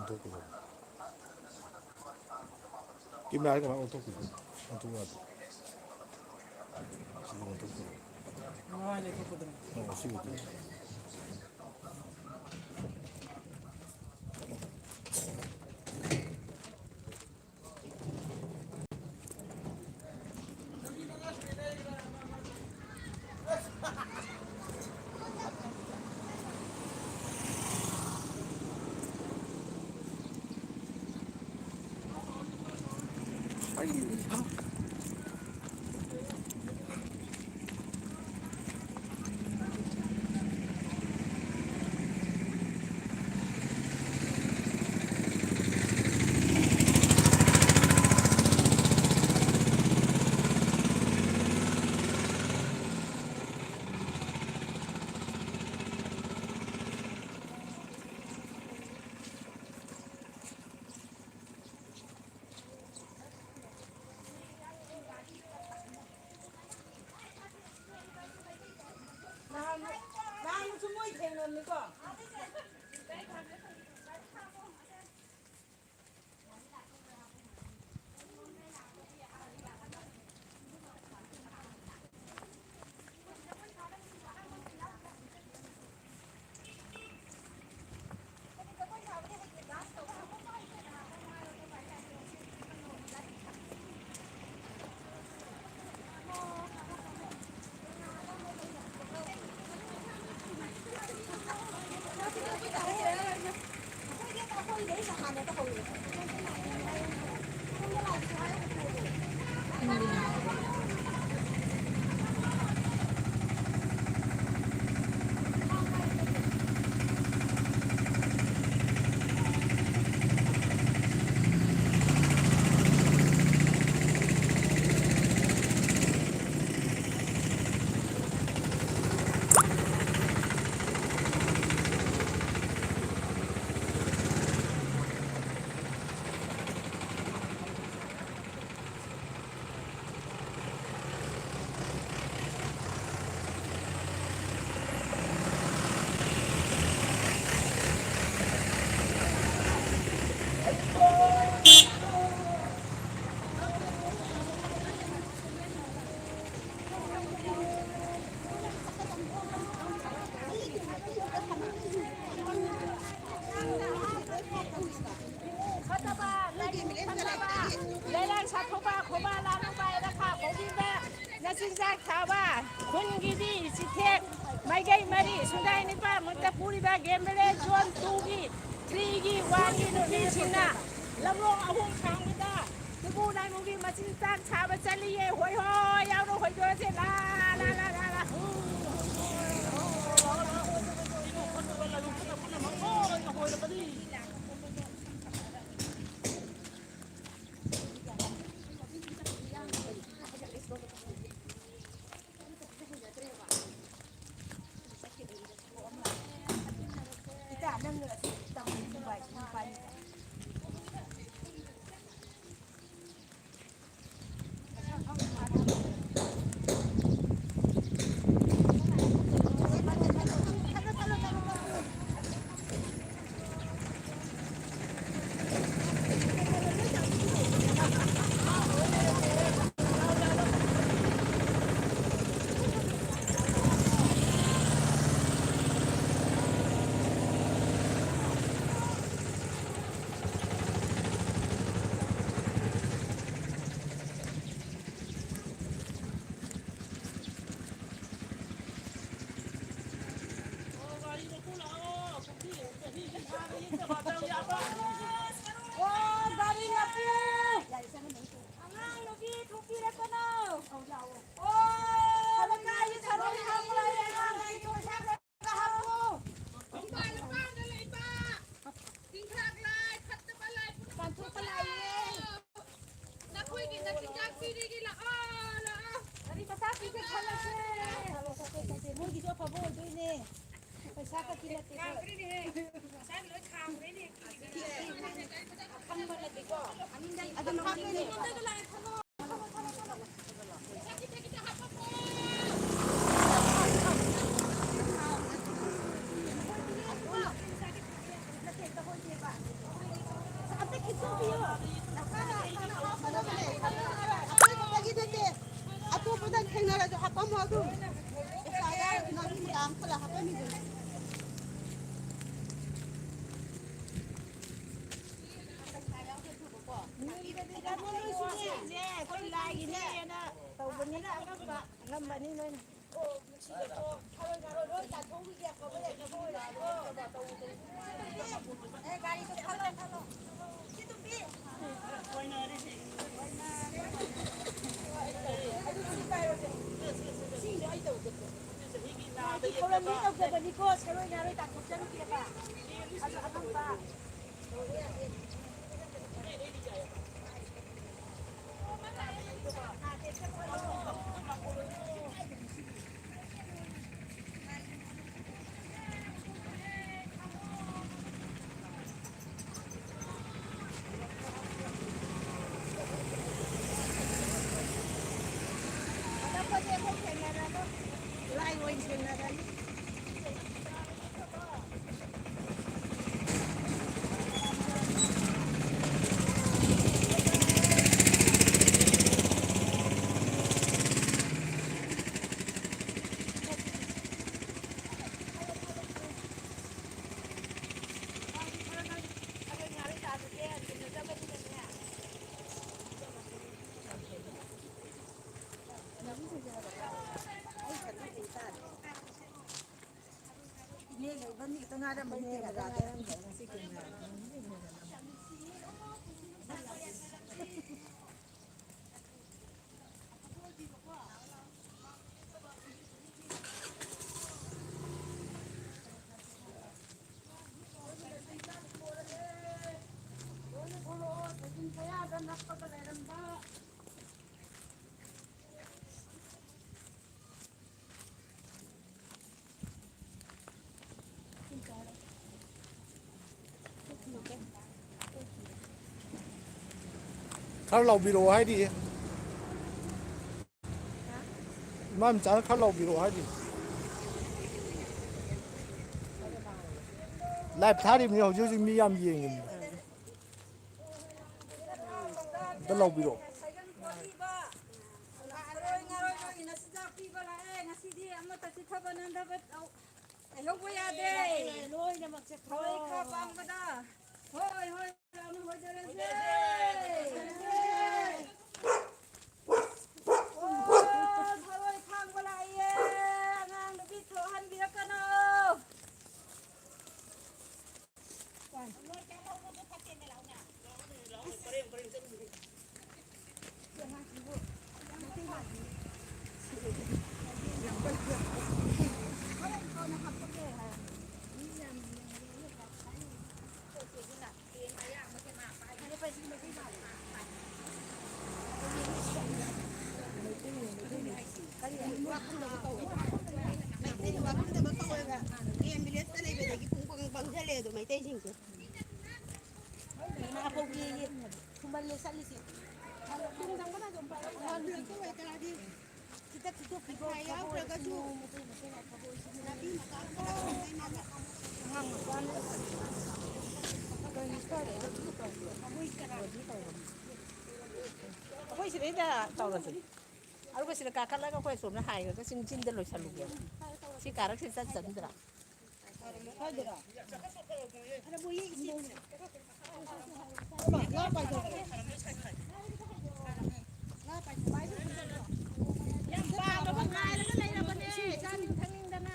온도구로 김나이가 온도구로 온도구로 지금 온도구로 아, 이제 그거든. 지금 나는 좀 뭐이 되는 거. 신작 타와 군기디 지택 마이게이 마리 순다이니파 문자 뿌리바 게임레 존 두기 트리기 와기 누기 칭나 람롱 아홍 창이다 두부 나무기 마신작 차바 짤리에 호이호 야로 호이도세 라라라라라 ꯑꯩꯈꯣꯏ ꯂꯥꯏꯒꯤꯅꯦꯅ ꯇꯧꯕꯅꯤꯅ ꯑꯉꯝꯕꯅꯤ ꯅꯣꯏꯅ ꯊꯧꯔꯝꯗꯤ ꯇꯧꯖꯕꯅꯤꯀꯣ ꯁꯦꯔꯣꯏ ꯅꯥꯔꯣꯏ ꯇꯥꯟꯊꯣꯛꯆꯔꯨꯒꯦꯕ ꯑꯗꯨ ꯑꯉꯝꯕ ꯂꯥꯏ ꯑꯣꯏꯅ ꯊꯦꯡꯅꯔꯅꯤ ꯈꯔ ꯂꯥꯎꯕꯤꯔꯛꯑꯣ ꯍꯥꯏꯗꯤ ꯏꯃꯥ ꯃꯆꯥꯅ ꯈꯔ ꯂꯥꯎꯕꯤꯔꯛꯑꯣ ꯍꯥꯏꯗꯤ ꯂꯥꯏꯚ ꯊꯥꯔꯤꯕꯅꯤ ꯍꯧꯖꯤꯛ ꯍꯧꯖꯤꯛ ꯃꯤ ꯌꯥꯝ ꯌꯦꯡꯉꯤꯕꯅꯤ ꯑꯝꯇ ꯂꯥꯎꯕꯤꯔꯛꯑꯣ ꯂꯧꯕ ꯌꯥꯗꯦ ꯂꯣꯏꯅꯃꯛ ꯊꯔꯣꯏ ꯈꯔ ꯄꯥꯝꯕꯗ ꯍꯣꯏ ꯍꯣꯏ ꯍꯣꯏꯖꯔꯁꯦ ꯊꯔꯣꯏ ꯊꯥꯡꯕ ꯂꯥꯛꯏꯌꯦ ꯑꯉꯥꯡ ꯅꯨꯄꯤ ꯊꯣꯛꯍꯟꯕꯤꯔꯛꯀꯅꯣ ꯃꯩꯇꯩꯁꯤꯡꯁꯦ ꯊꯨꯝꯕꯜꯂꯦ ꯆꯠꯂꯤꯁꯦ ꯈꯤꯇ ꯊꯤꯗꯣꯛꯄꯤꯈꯣ ꯌꯥꯎꯗ꯭ꯔꯒꯁꯨ ꯑꯩꯈꯣꯏ ꯁꯤꯗꯩꯗ ꯇꯧꯔꯁꯦ ꯑꯗꯨꯒ ꯁꯤꯗ ꯀꯥꯈꯠꯂꯒ ꯑꯩꯈꯣꯏ ꯁꯣꯝꯅ ꯍꯥꯏꯔꯒ ꯆꯤꯡꯗ ꯂꯣꯏꯁꯜꯂꯨꯒꯦꯕ ꯁꯤ ꯀꯥꯔꯛꯁꯤ ꯆꯟꯗ꯭ꯔꯥ ꯌꯥꯝ ꯄꯥꯝꯃꯒ ꯉꯥꯏꯔꯒ ꯂꯩꯔꯕꯅꯦ ꯆꯥꯅꯤꯡ ꯊꯛꯅꯤꯡꯗꯅ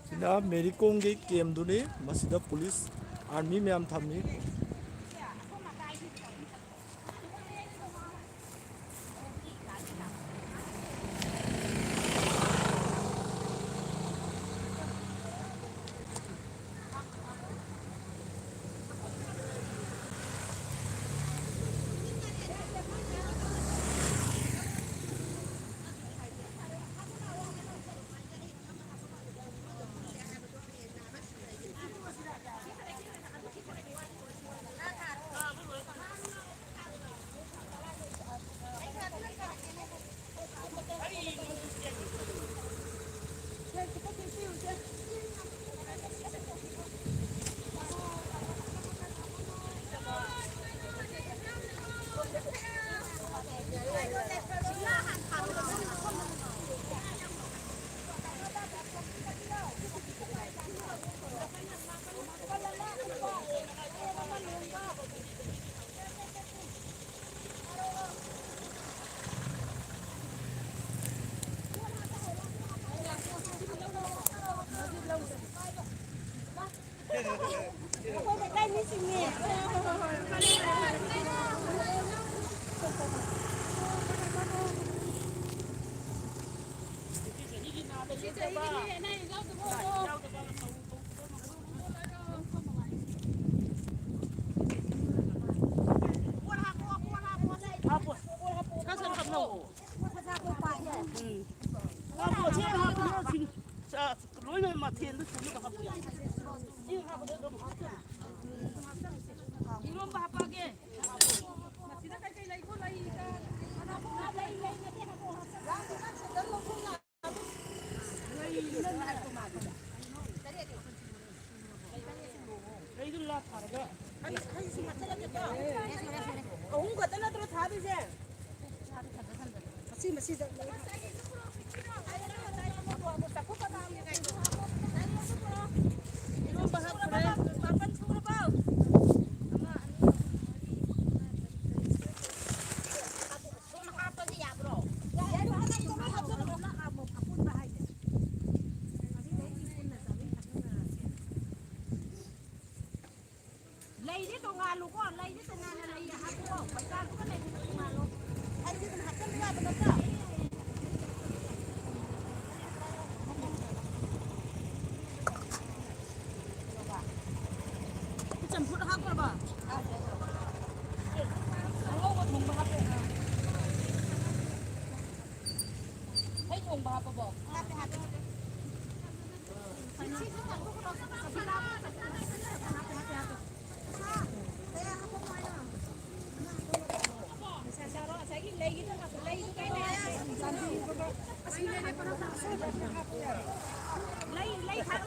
ꯁꯤꯅ ꯃꯦꯔꯤ ꯀꯣꯝꯒꯤ ꯀꯦꯝꯗꯨꯅꯤ ꯃꯁꯤꯗ ꯄꯨꯂꯤꯁ ꯑꯥꯔꯃꯤ ꯃꯌꯥꯝ ꯊꯝꯃꯤ lối mà thiền nó cũng học vậy. Nhưng học được đúng không? Đi luôn bà kia. Mà chỉ cái lấy có lấy lấy cái lọ thả cái. Ông có tên là tôi thả đi chứ. Xin mà xin được. lấy đi tông ngàn luôn có lấy đi tông ngàn này hả cô phải ra cũng lấy đi tông ngàn luôn anh chỉ cần hạt chân ra bên đó chấm phút hấp rồi bà ông có thùng bà hấp thấy thùng bà hấp bỏ lấy tháo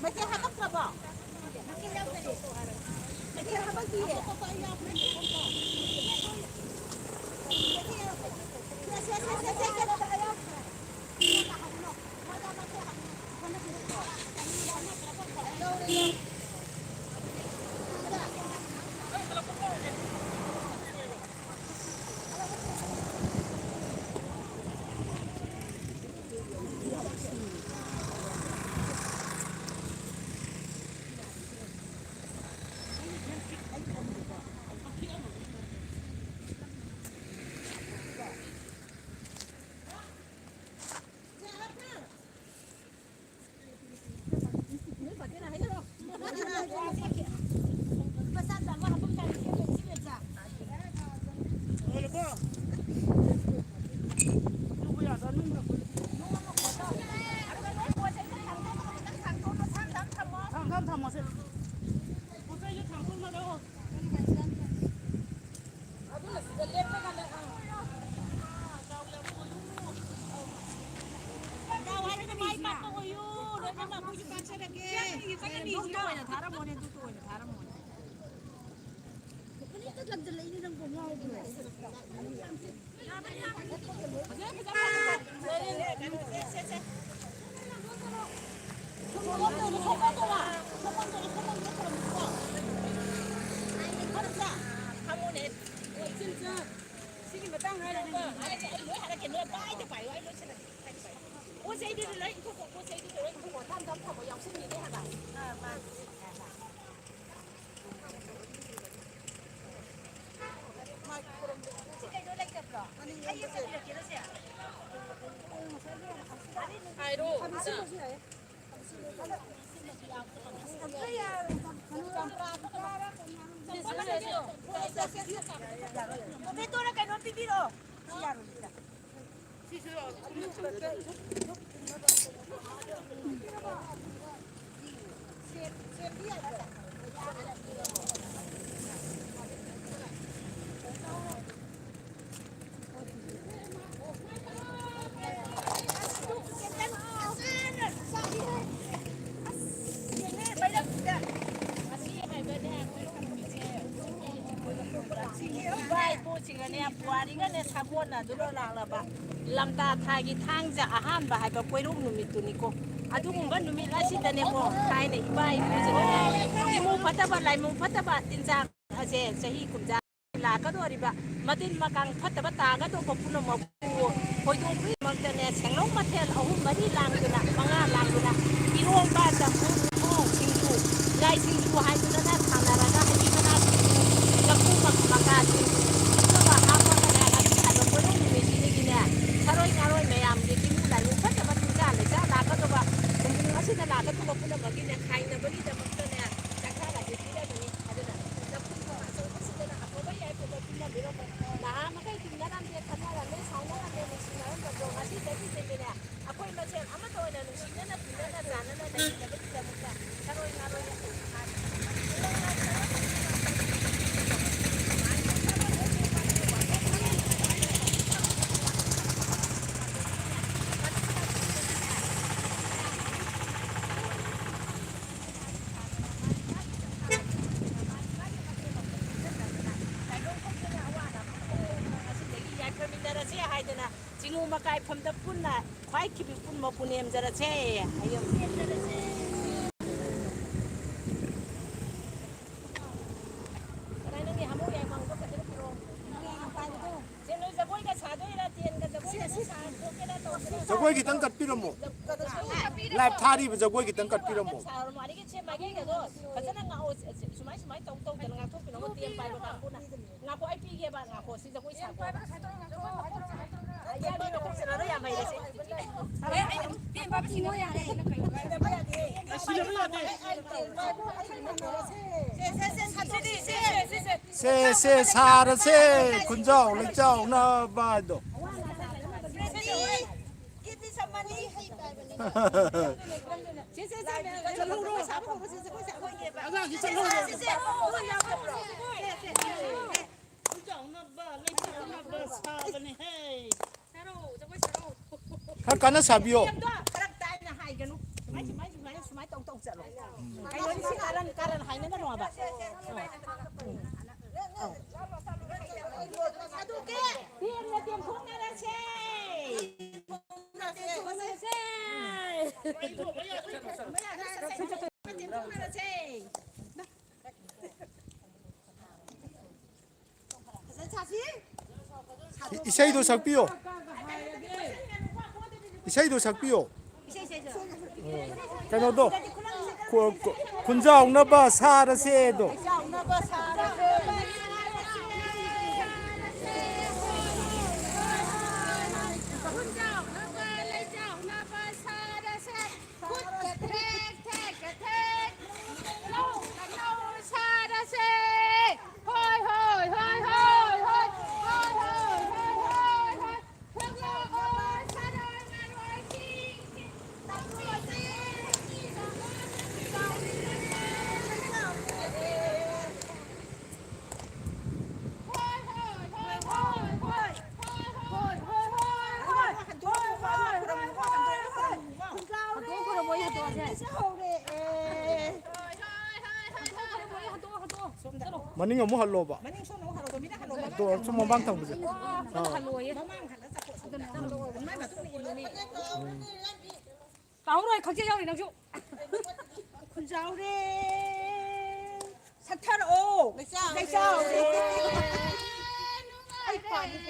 mấy cái hạt tóc bỏ mấy cái hạt bác gì đấy ꯄꯣꯠ ꯆꯩꯗꯨꯗꯤ ꯂꯣꯏ ꯏꯟꯊꯣꯛꯄ ꯄꯣꯠ ꯆꯩꯗꯨꯗꯤ ꯂꯣꯏ ꯏꯟꯊꯣꯛꯄ ꯊꯝꯕ ꯌꯥꯎꯁꯟꯈꯤꯅꯤ ꯍꯥꯏꯕ ꯀꯩꯅꯣ ꯂꯩꯇꯕ꯭ꯔꯣ ꯑꯩ ꯆꯠꯕꯤꯔꯛꯀꯦꯔꯁꯦ ꯍꯥꯏꯔꯣ ꯇꯣꯃꯦꯇꯣꯔ ꯀꯩꯅꯣ ꯄꯤꯕꯤꯔꯛꯑꯣ ꯄꯨꯋꯥꯔꯤꯒꯅꯦ ꯁꯥꯒꯣꯟꯅ ꯑꯗꯨꯅ ꯂꯥꯛꯂꯕ ꯂꯝꯇꯥ ꯊꯥꯒꯤ ꯊꯥꯡꯖ ꯑꯍꯥꯟꯕ ꯍꯥꯏꯕ ꯀꯣꯏꯔꯣꯛ ꯅꯨꯃꯤꯠꯇꯨꯅꯤꯀꯣ ꯑꯗꯨꯒꯨꯝꯕ ꯅꯨꯃꯤꯠ ꯑꯁꯤꯗꯅꯦꯀꯣ ꯊꯥꯏꯅ ꯏꯄꯥ ꯏꯄꯨꯁꯤꯡꯅꯅꯦ ꯏꯃꯨꯡ ꯐꯠꯇꯕ ꯂꯥꯏꯃꯨꯡ ꯐꯠꯇꯕ ꯇꯤꯟꯖꯥꯛ ꯑꯁꯦ ꯆꯍꯤ ꯀꯨꯝꯖꯥ ꯂꯥꯛꯀꯗꯧꯔꯤꯕ ꯃꯇꯤꯟ ꯃꯀꯥꯡ ꯐꯠꯇꯕ ꯇꯥꯒꯗꯧꯕ ꯄꯨꯝꯅꯃꯛꯄꯨ ꯍꯣꯏꯗꯣꯛꯄꯒꯤꯗꯃꯛꯇꯅꯦ ꯁꯦꯡꯅꯧ ꯃꯊꯦꯜ 3-4 ꯂꯥꯡꯗꯨꯅ 5 ꯂꯥꯡꯗꯨꯅ ꯏꯔꯣꯝꯕ ꯆꯝꯐꯨꯠ ꯁꯤꯡꯖꯨ ꯂꯥꯏ ꯁꯤꯡꯖꯨ ꯍꯥꯏꯗꯨꯅ ꯊꯥꯅꯔꯒ ꯍꯩꯕꯤ ꯃꯅꯥ ꯁꯤꯡꯖꯨ ꯂꯐꯨ ꯃꯀꯥ ꯁꯤꯡꯖꯨ ꯍꯥꯞꯄꯒꯅꯦ ꯑꯁꯤ ꯍꯥꯏꯕ ꯀꯣꯏꯔꯣꯛ ꯅꯨꯃꯤꯠꯁꯤꯗꯒꯤꯅꯦ ꯊꯔꯣꯏ ꯉꯥꯔꯣꯏ ꯃꯌꯥꯝꯒꯤ ꯇꯤꯡ ꯂꯥꯏꯃꯨꯡ ꯐꯠꯇꯕ ꯇꯤꯟꯖꯥ ꯂꯩꯆꯥ ꯂꯥꯛꯀꯗꯧꯕ ꯈꯨꯡꯒꯪ ꯑꯁꯤꯗ ꯂꯥꯛꯀꯗꯧꯕ ꯄꯨꯝꯅꯃꯛꯀꯤꯅꯦ ꯈꯥꯏꯅꯕꯒꯤꯗꯃꯛꯇꯅꯦ ꯆꯥꯛꯆꯥꯒꯁꯦ ꯄꯤꯔꯒꯅꯤ ꯑꯗꯨꯅ ꯂꯐꯨ ꯑꯆꯧꯕꯁꯤꯗꯅ ꯑꯐꯕ ꯌꯥꯏꯐꯕ ꯄꯨꯝꯅꯃꯛ ꯅꯍꯥ ꯃꯈꯩ ꯇꯤꯟꯅꯔꯝꯗꯦ ꯈꯠꯅꯔꯝꯃꯦ ꯁꯥꯎꯅꯔꯝꯃꯦ ꯅꯨꯡꯁꯤꯅꯔꯝꯕꯗꯣ ꯉꯁꯤꯗꯒꯤꯗꯤꯅꯦ ꯑꯩꯈꯣꯏ ꯃꯁꯦꯟ ꯑꯃꯠꯇ ꯑꯣꯏꯅ ꯅꯨꯡꯁꯤꯅꯅ ꯇꯤꯟꯅꯅ ꯆꯥꯟꯅꯅ ꯂꯩꯃꯤꯟꯅꯕꯒꯤꯗꯃꯛꯇ ꯊꯔꯣꯏ ꯉꯥꯔꯣꯏ ꯌꯥꯏꯐꯃꯤꯟꯅꯔꯁꯦ ꯍꯥꯏꯗꯅ ꯆꯤꯡꯉꯨ ꯃꯀꯥꯏꯐꯝꯗ ꯄꯨꯟꯅ ꯈ꯭ꯋꯥꯏ ꯈꯤꯕꯤ ꯄꯨꯟ ꯃꯄꯨ ꯅꯦꯝꯖꯔꯁꯦ ꯍꯥꯏꯌꯣ ꯅꯪꯒꯤ ꯍꯥꯃꯨ ꯌꯥꯏꯃꯪꯗꯣ ꯐꯖꯅ ꯄꯨꯔꯛꯑꯣ ꯁꯦ ꯅꯣꯏ ꯖꯒꯣꯏꯒ ꯁꯥꯗꯣꯏꯔꯥ ꯇꯦꯟꯒ ꯖꯒꯣꯏꯒ ꯁꯥꯗꯣꯏꯔꯥ ꯇꯧꯗꯣꯏꯔꯥ ꯖꯒꯣꯏ ꯈꯤꯇꯪ ꯀꯠꯄꯤꯔꯝꯃꯣ ꯂꯥꯏꯚ ꯊꯥꯔꯤꯕ ꯖꯒꯣꯏ ꯈꯤꯇꯪ ꯀꯠꯄꯤꯔꯝꯃꯣ ꯃꯥꯏꯀꯩꯒꯗꯣ ꯐꯖꯅ ꯉꯥꯛꯑꯣ ꯁꯨꯃꯥꯏ ꯁꯨꯃꯥꯏꯅ ꯇꯧꯗꯅ ꯉꯥꯛꯊꯣꯛꯄꯤꯔꯝꯃꯣ ꯇꯦꯟ ꯄꯥꯏꯕ ꯀꯥꯡꯕꯨꯅ ꯉꯥꯛꯈꯣ ꯑꯩ ꯄꯤꯒꯦꯕ ꯉꯥꯛꯈꯣ ꯁꯤ ꯖꯒꯣꯏ ꯁꯥꯈꯣ ꯌꯥꯝ ꯍꯩꯔꯦ ꯁꯦ ꯁꯥꯔꯁꯦ ꯈꯨꯟꯖꯥꯎ ꯂꯩꯆꯥꯎꯅꯕ ꯍꯥꯏꯗꯣ ꯈꯔ ꯀꯟꯅ ꯁꯥꯕꯤꯌꯣ ꯁꯨꯃꯥꯏꯅ ꯇꯧ ꯆꯠꯂꯣ ꯀꯩꯅꯣ ꯁꯤ ꯀꯥꯔꯟ ꯍꯥꯏꯅꯒꯅꯣꯕ 이세이도 삭비요. 이세이도 삭비요. 그노도 군자 옥나바 사라세도. 마닝이 뭐 할로 봐. 또 좀 망 탕 보자. 나오라 각제자우리 낭쇼 군자우리 사타로 백자우리 아이고 아이고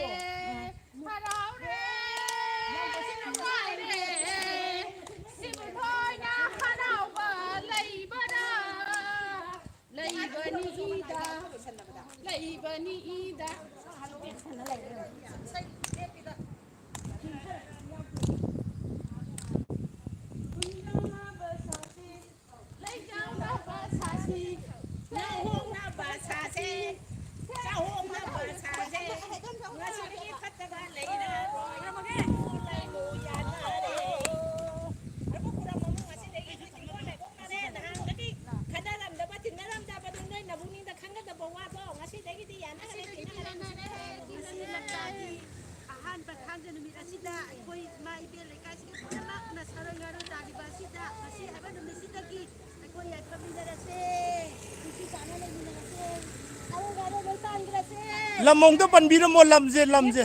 lamongda panbira mo lamje lamje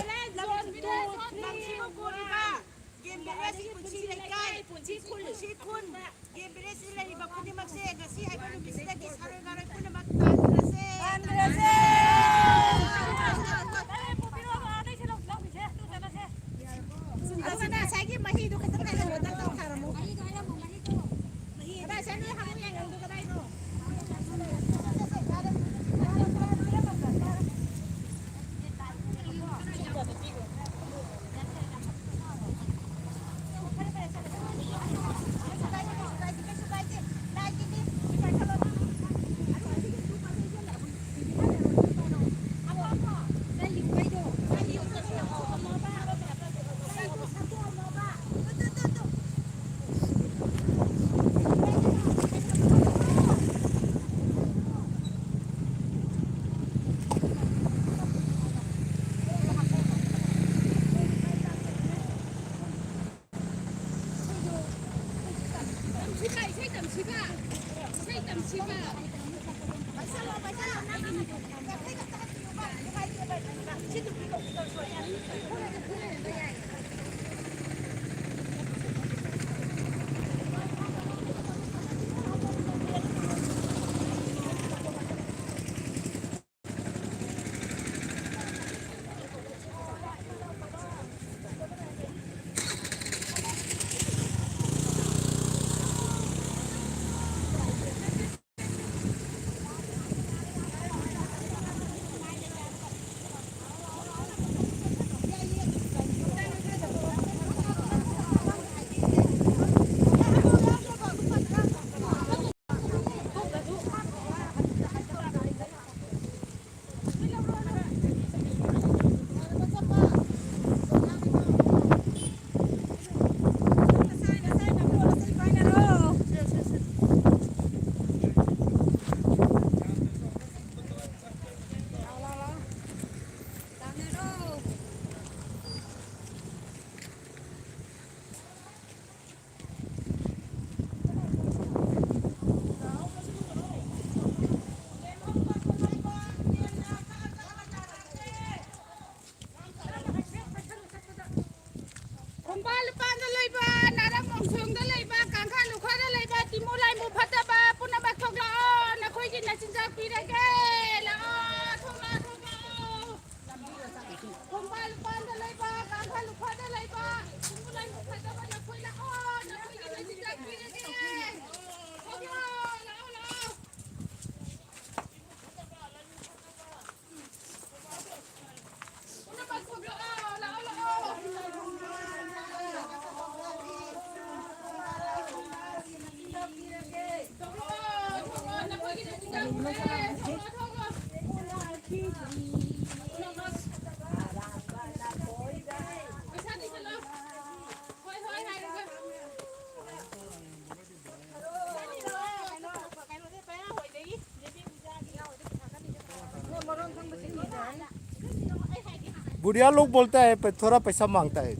बुढ़िया लोग बोलता है थोड़ा पैसा मांगता है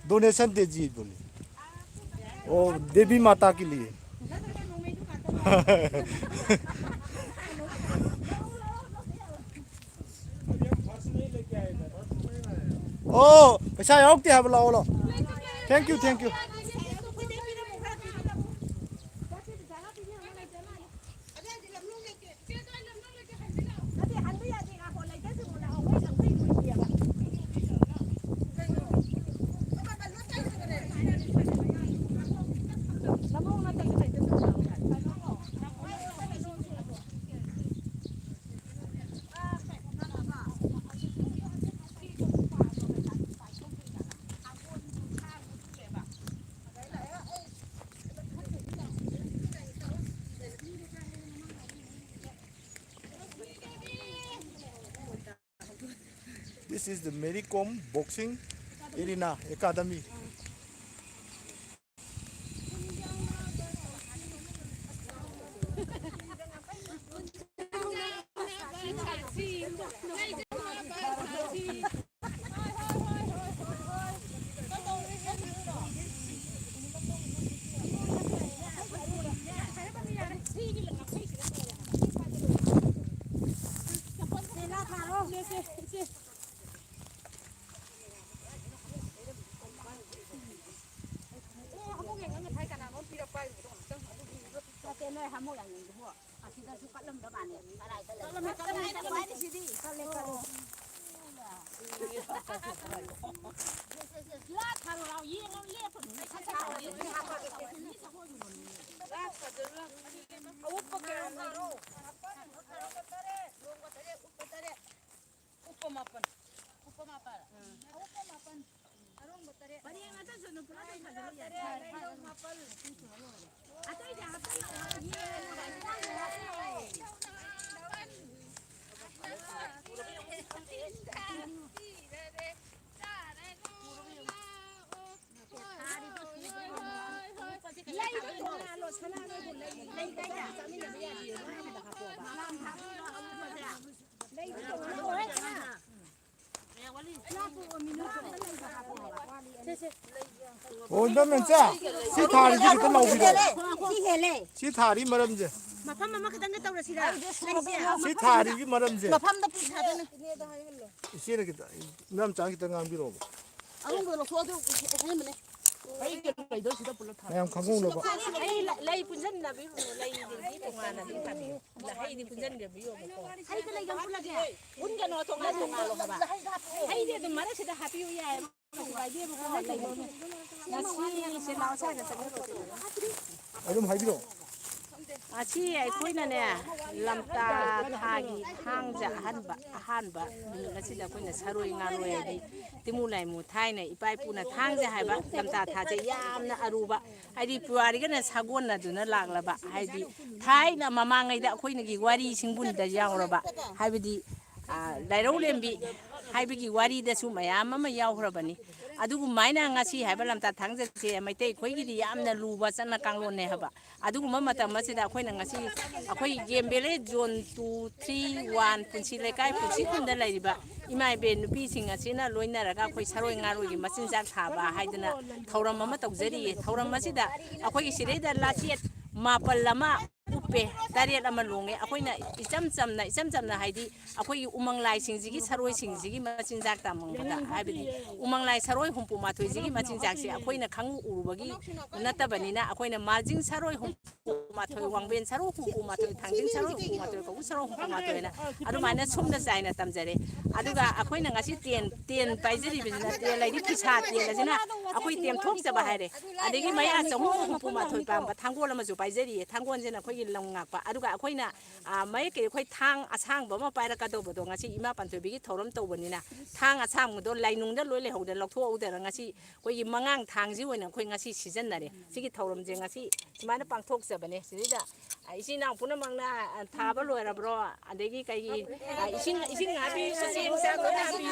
डोनेशन दीजिए बोले ओ देवी माता के लिए ओ पैसा आओगे है बोला बोलो thank you This is the Mary Kom Boxing Arena Academy. ꯅꯣꯏ ꯍꯥꯃꯨ ꯌꯥꯡꯅꯤꯡꯕꯣ ꯑꯁꯤꯗꯁꯨ ꯀꯠꯂꯝꯕ ꯃꯥꯅꯦ ꯀꯠꯂꯝꯃꯦ ꯁꯤꯗꯤ ꯀꯠꯂꯦ ꯂꯥ ꯊꯥꯔꯣ ꯂꯥꯎ ꯌꯦꯡꯉꯣ ꯂꯦꯞꯄꯅꯨ ꯑꯎꯞꯄ ꯀꯌꯥ ꯂꯩꯔꯣ ꯎꯞꯄ ꯃꯥꯄꯟ ꯑꯔꯣꯡꯕ ꯇꯔꯦꯠ ꯄꯔꯦꯡ ꯉꯥꯛꯇꯁꯨ ꯅꯨꯄꯥ ꯃꯥꯄꯜ ꯑꯇꯩꯗꯤ 어, 이러면 짜. 시타리 지금 나오기로. ꯍꯦꯜꯂꯦ 시타리 말음제. ꯃꯐꯝ ꯑꯃꯈꯛꯇꯪꯒ ꯇꯧꯔꯁꯤꯔ 시타리기 말음제. ꯃꯐꯝꯗ ꯄꯨꯊꯥꯗꯅ 시에게 남 장기 때 감비로. ꯑꯔꯨꯝꯕꯗ ꯂꯧꯊꯣꯛꯑꯗꯤ ꯍꯦꯟꯕꯅꯦ 그냥 강공으로 봐. lây phun dân là ví dụ lây thì tông an là đi thằng là hay đi phun dân để ví dụ một hay cái này không là gì phun cái nó tông an luôn các bạn hay đi tụi má nó sẽ đã happy với ai vài đêm mà không lấy là chi sẽ lao sai là sẽ 좀 하기로. chi ai cuối này nè làm ta thagi hang dạ han ba là chỉ là cuối này saroi ngaroi đi timu này mu thai này ipai pu na thang dạ hai ba làm ta tha dạ yam na aruba hai đi puari cái này sagon na duna lag la ba hai đi thai na mama ngai da cuối này wari singbun da yang ro ba hai đi lai rau lembi hai bi wari da su mayam ma yaw ro ba ni adugu maina ngasi haiba lamta thangja che maitei khoi gi yamna luba chana kanglon ne haba adugu mata masida khoi na ngasi akhoi gembele zone 2 3 1 punsi lekai punsi kunda laiba imai be nupi singa sina loina raga khoi saroi ngaroi gi machin jak thaba haidana thauram ma tawjari thauram masida akhoi sireda lasiet mapal lama upe tariat ama longe akhoi na icham chamna haidi akhoi umang lai singjigi saroi singjigi machin jak tamang bada haibidi umang lai saroi humpu mathoi jigi machin jak se akhoi na khangu urubagi natabani na akhoi na marjing saroi humpu mathoi wangben saroi humpu mathoi thangjing saroi humpu mathoi ko saroi humpu mathoi na adu mana sumna saina tamjare aduga akhoi na ngasi ten paijari bizina ten lai di pisa ten lajina akhoi tem thok jaba haire adegi maya chamu humpu mathoi pam thangol ama ju paijari thangol jena khoi long ngakpa aduga akhoi na mai ke khoi thang asang ba ma paira ka do bodo ngasi ima pantoi bi thoram tobani na thang asang do lainung da loi le hauda loktho uda ngasi khoi mangang thang ji oina khoi ngasi season nare sigi thoram je ngasi mana pangthok jabane sida isi nang puna mangna thaba loira bro adegi kai ising ngabi sing sa ko na bi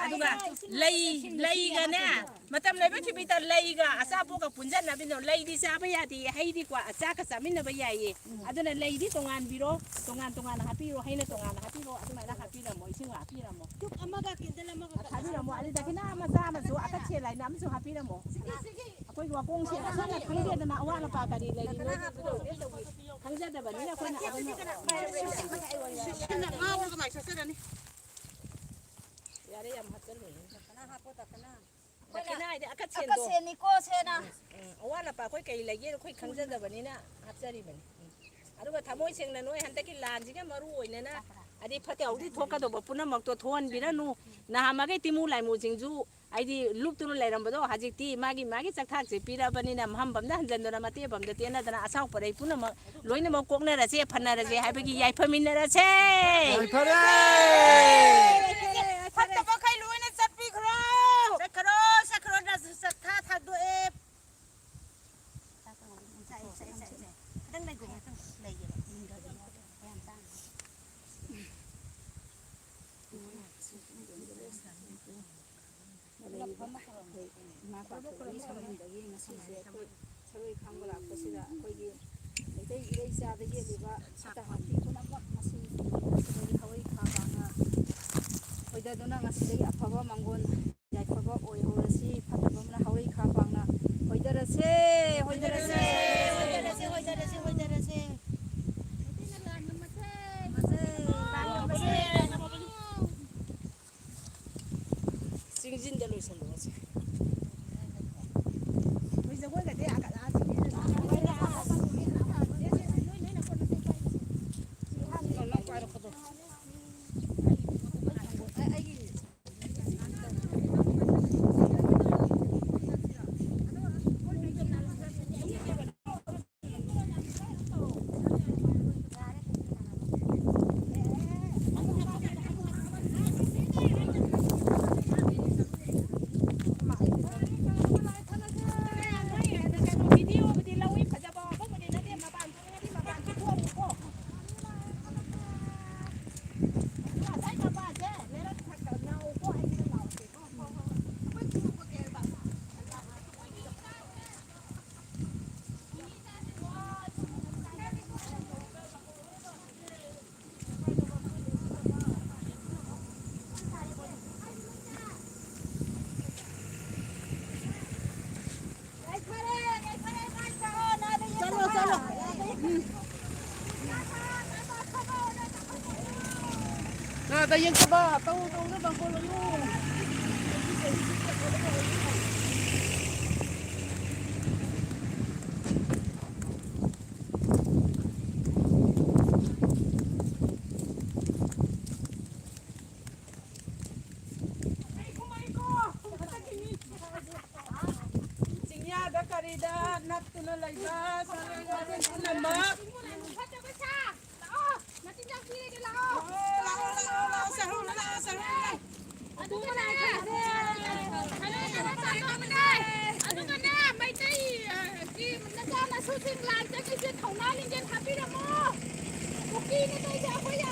aduga lei ga na matam leba khibita lei ga asapo ka punjan na bino lei di sa ba ya di hai di kwa acha ka samin na ba ya ye aduna lei di tongan biro tongan happy ro haina tongan happy ro aduma na happy na mo ising happy na mo tuk amaga kindala maga happy na mo ali dakina ma sa ma so aka che lai nam so happy na mo akoi wa pong che asa na khangde na awa na pa ka di lei di khangja da ba ni na ko na kana ngawo ga mai sasada ni yare yam hatal lo kana hapo takana dakina ide aka chen aka do seni ko sena awa na pa koi kai lagi koi khangja da ba ni na hapjari ba ni aduga thamoi sengna noi hantaki lan jiga maru oina na adi phate audi thoka do puna mak to thon biranu na hamage timu lai mu jingju aidi lup tu lai ram bado hajikti magi chak thak je pira bani na ham bam na hanjan do na mate bam da tena dana asang parai puna mak loina mak kokna ra je phanna ra je haibagi yai phamin ra che 파래! fatta ba kai loina chappi khro sakro na tha thak do e dang dai go dai ge yam ta saroi khangba lakpasida akhoi meitai irei chada yeliba sita happy punamak masi hawai khaba hoidaduna ngasidagi afaba mangon yaifaba oihorasi phatabamna hawai khabangna hoidarase singjin da loisan lo se yang sebab tahu tahu dah bang kolong. Ada karida nak tuna laiba sana nama kata besar oh nanti nak kiri dia lah oh sarung aduh mana aduh mana mai tai ki mana na shooting line ja ki thona ling jen happy ra mo ki ni tai ja ko ya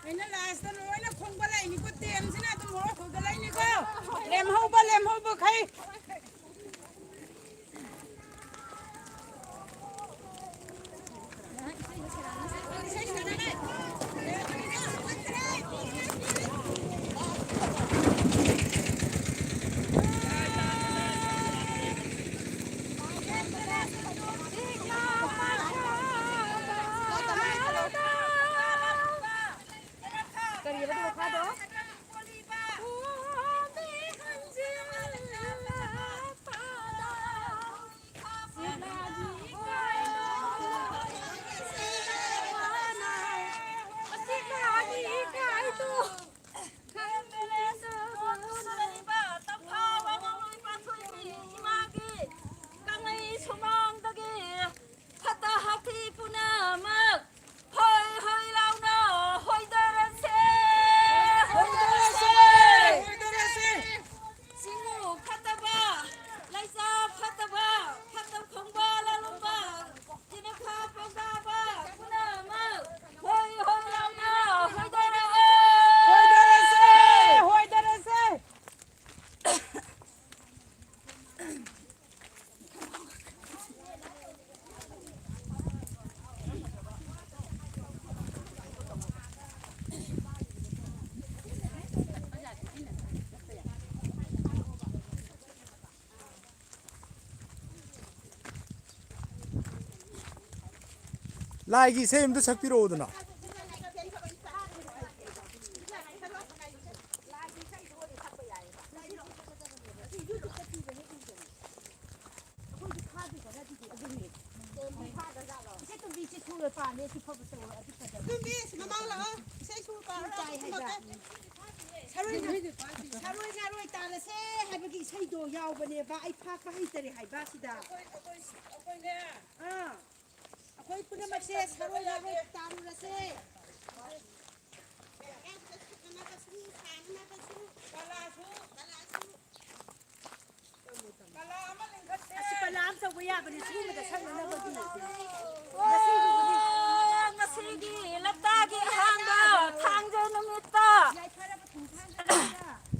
Ini last time ini khung balai ni ko tem sina tu mo ko balai ni ko lem ho ba khai 라이기 세임도 작비로 오드나. ꯁꯔꯣꯏ ꯉꯥꯔꯣꯏ ꯇꯥꯜꯂꯁꯦ ꯍꯥꯏꯕꯒꯤ ꯏꯁꯩꯗꯣ ꯌꯥꯎꯕꯅꯦꯕ ꯑꯩ ꯐꯥꯛꯄ ꯍꯩꯇꯔꯦ ꯍꯥꯏꯕ ꯁꯤꯗ ꯑꯩꯈꯣꯏ ꯄꯨꯝꯅꯃꯛꯁꯦ ꯁꯔꯣꯏ ꯉꯥꯔꯣꯏ ꯇꯥꯜꯂꯨꯔꯁꯦ ꯑꯁꯤ ꯄꯂꯥ ꯑꯃ ꯇꯧꯕ ꯌꯥꯕꯅꯤ ꯁꯤꯒꯨꯝꯕꯗ ꯁꯛꯅꯅꯕꯒꯤ ꯉꯁꯤꯒꯤ ꯂꯞꯇꯥꯒꯤ ꯑꯍꯥꯟꯕ ꯊꯥꯡꯖ ꯅꯨꯃꯤꯠꯇ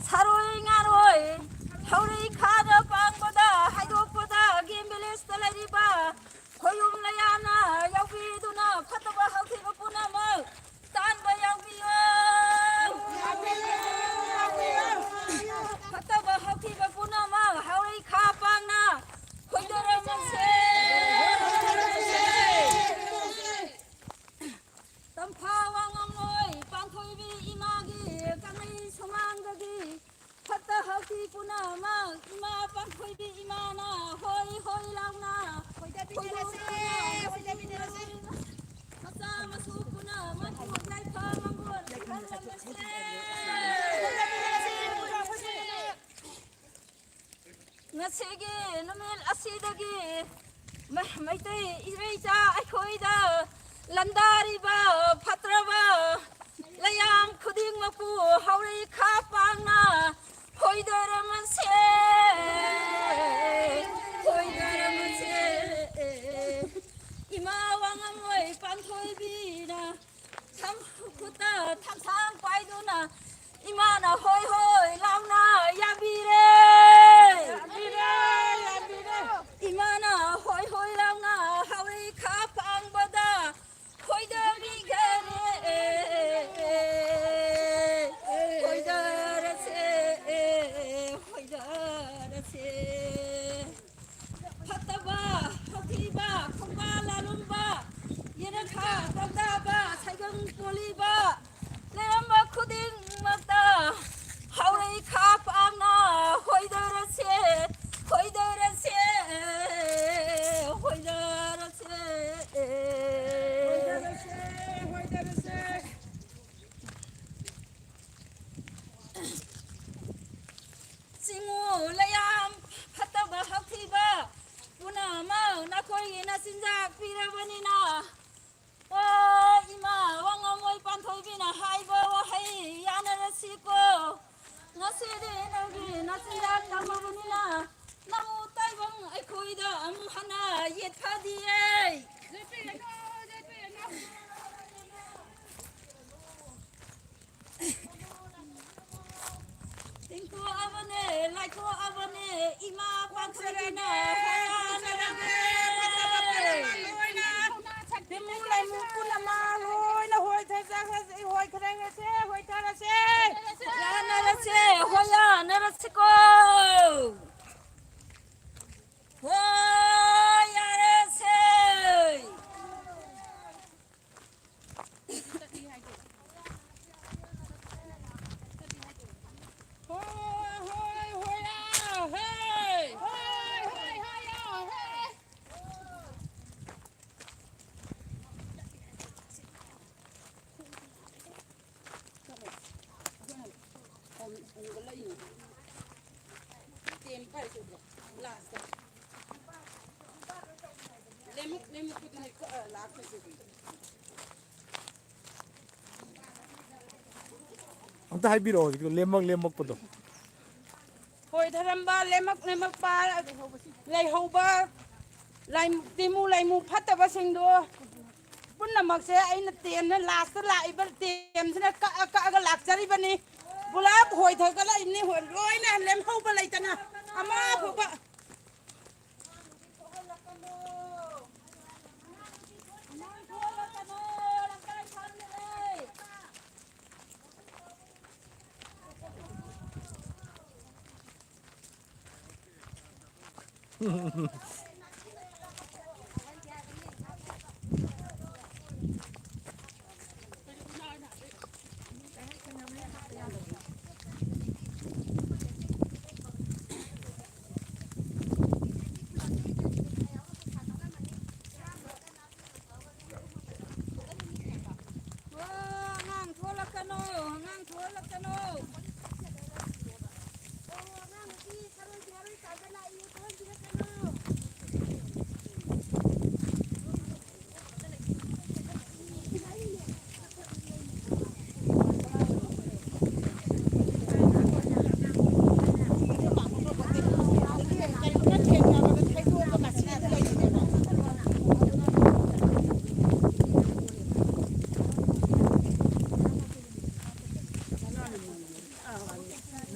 ꯁꯔꯣꯏ ꯉꯥꯔꯣꯏ ꯍꯧꯔꯩ ꯈꯥꯗ ꯄꯥꯡꯕꯗ ꯍꯥꯏꯗꯣꯛꯄꯗ ꯒꯦꯝ ꯚꯤꯂꯦꯖꯇ ꯂꯩꯔꯤꯕ ꯈꯣꯏꯌꯨꯝ ꯂꯌꯥꯝꯅ ꯌꯥꯎꯕꯤꯗꯨꯅ ꯐꯠꯇꯕ ꯍꯧꯈꯤꯕ ꯄꯨꯝꯅꯃꯛ ꯇꯥꯟꯕ ꯌꯥꯎꯕꯤꯌꯣ ꯐꯠꯇꯕ ꯍꯧꯈꯤꯕ ꯄꯨꯝꯅꯃꯛ ꯍꯧꯔꯩ ꯈꯥ ꯄꯥꯡꯅ ꯈꯣꯏꯗꯔꯝꯃꯁꯦ ꯇꯝꯐꯥ ꯋꯥꯉꯝꯂꯣꯏ ꯄꯥꯟꯊꯣꯏꯕꯤ ꯏꯃꯥꯒꯤ ꯀꯪꯂꯩ ꯁꯨꯃꯥꯡꯗꯒꯤ ꯐꯠꯇ ꯍꯥꯎꯊꯤ ꯄꯨꯝꯅꯃꯛ ꯏꯃꯥ ꯄꯥꯟꯊꯣꯏꯕꯤ ꯏꯃꯥꯅ ꯍꯣꯏ ꯍꯣꯏ ꯂꯥꯎꯅ ꯃꯆꯥ ꯃꯁꯨ ꯄꯨꯝꯅꯃꯛ ꯌꯥꯏꯐ ꯃꯪꯒꯣꯜ ꯄꯤꯍꯜꯂꯝꯃꯁꯦ ꯉꯁꯤꯒꯤ ꯅꯨꯃꯤꯠ ꯑꯁꯤꯗꯒꯤ ꯃꯩꯇꯩ ꯏꯔꯩꯆꯥ ꯑꯩꯈꯣꯏꯗ ꯂꯟꯗꯥꯔꯤꯕ ꯐꯠꯇ꯭ꯔꯕ ꯂꯌꯥꯝ ꯈꯨꯗꯤꯡꯃꯛꯄꯨ ꯍꯧꯔꯩ ꯈꯥ ꯄꯥꯡꯅ ꯍꯣꯏꯗꯔꯝꯃꯁꯦ ꯏꯃా ꯋꯥꯉꯝꯂꯣꯏ ꯄꯥꯟꯊꯣꯏꯕꯤꯅ ꯈꯨꯠꯇ ꯊꯥꯡꯁꯥꯡ ꯄꯥꯏꯗꯨꯅ ꯏꯃꯥꯅ ꯍꯣꯏ ꯍꯣꯏ ꯂꯥꯎꯅ ꯌꯥꯕꯤꯔꯦ 이만아 호이 호이 랑나 하위 카팡보다 호이더비가네 호이더라세 호이더라세 파타바 호티바 콩바 라룸바 예나카 떡다바 살금 꼴리바 레람바 쿠딩 막다 하위 카팡나 호이더라세 호이더라세 징우 라얌 fataba 하키바 puna마 나코이 나신작 비라바니나 와 이마 왕어모이 반토이비나 하이버 와하이 야나라시고 나시디 너기 나신작 나마바니나 나무 딸방 아이코이다 아무 하나 예타디에 띵코 아버네 라이코 아버네 이마 반토이비나 하야나라게 Mulai mukuna maloi na hoi thasa hoi kharanga se hoi thara se 야나라세 호야 나라시고 호야라세 아무튼 하이비로 렘먹 도 hoi tharamba lemak pa lai hoba lai timu lai mu phataba singdo punnamak se aina temna last la ibar tem sina ka ga lakchari bani bulab hoi thagala inni hoi roina lem hoba lai tana ama hoba ngang thua lakano เ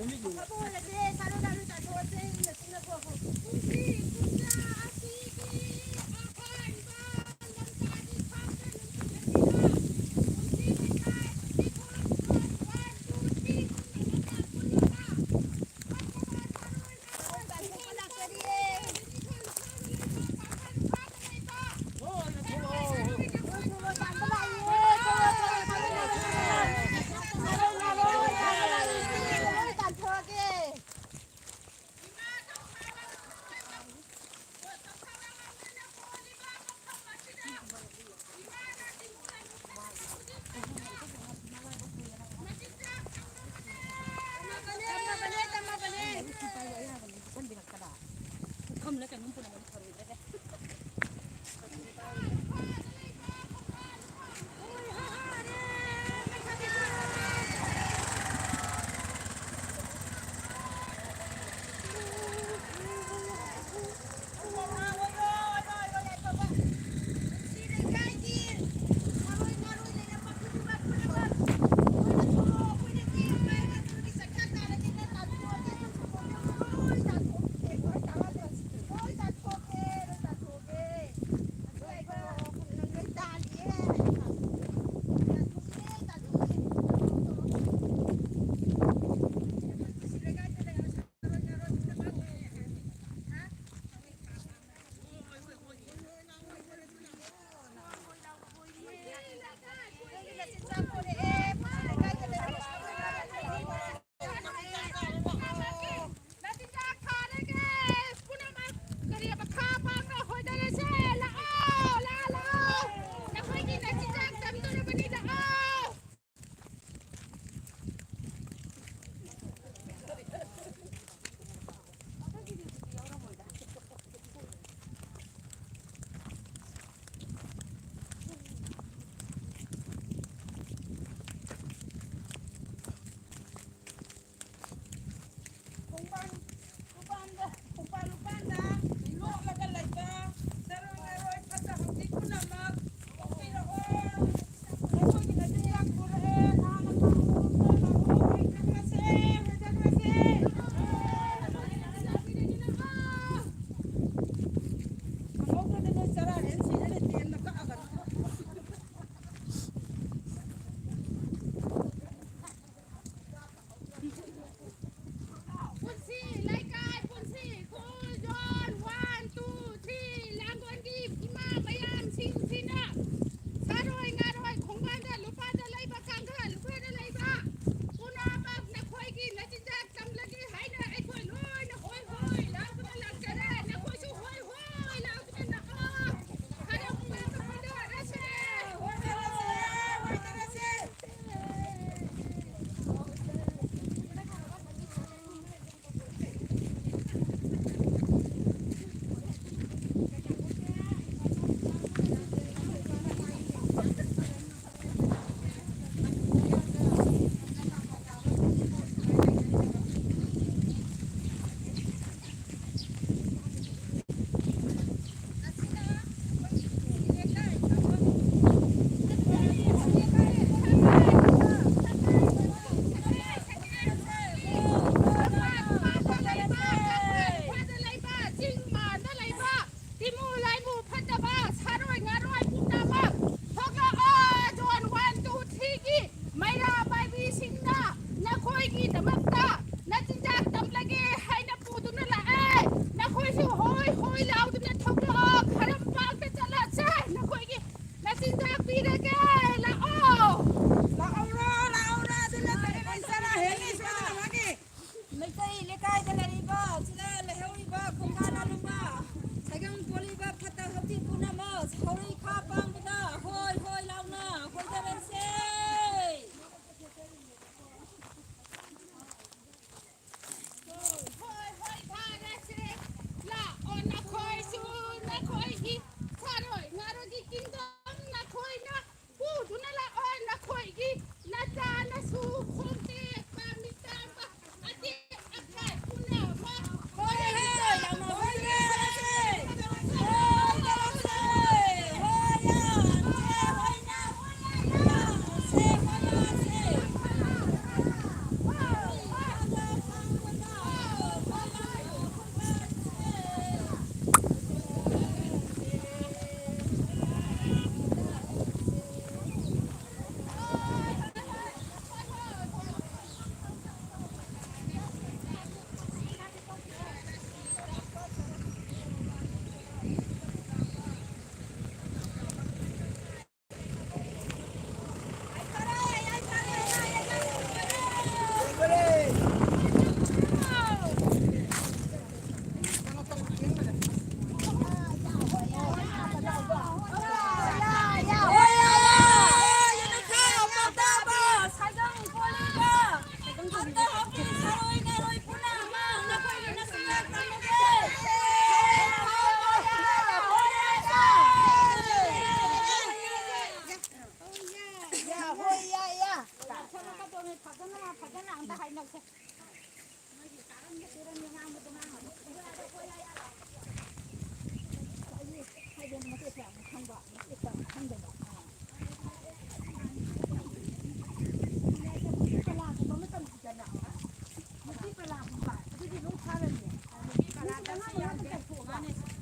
ꯐꯖꯅ ꯑꯝꯇ ꯍꯥꯏꯅꯁꯦ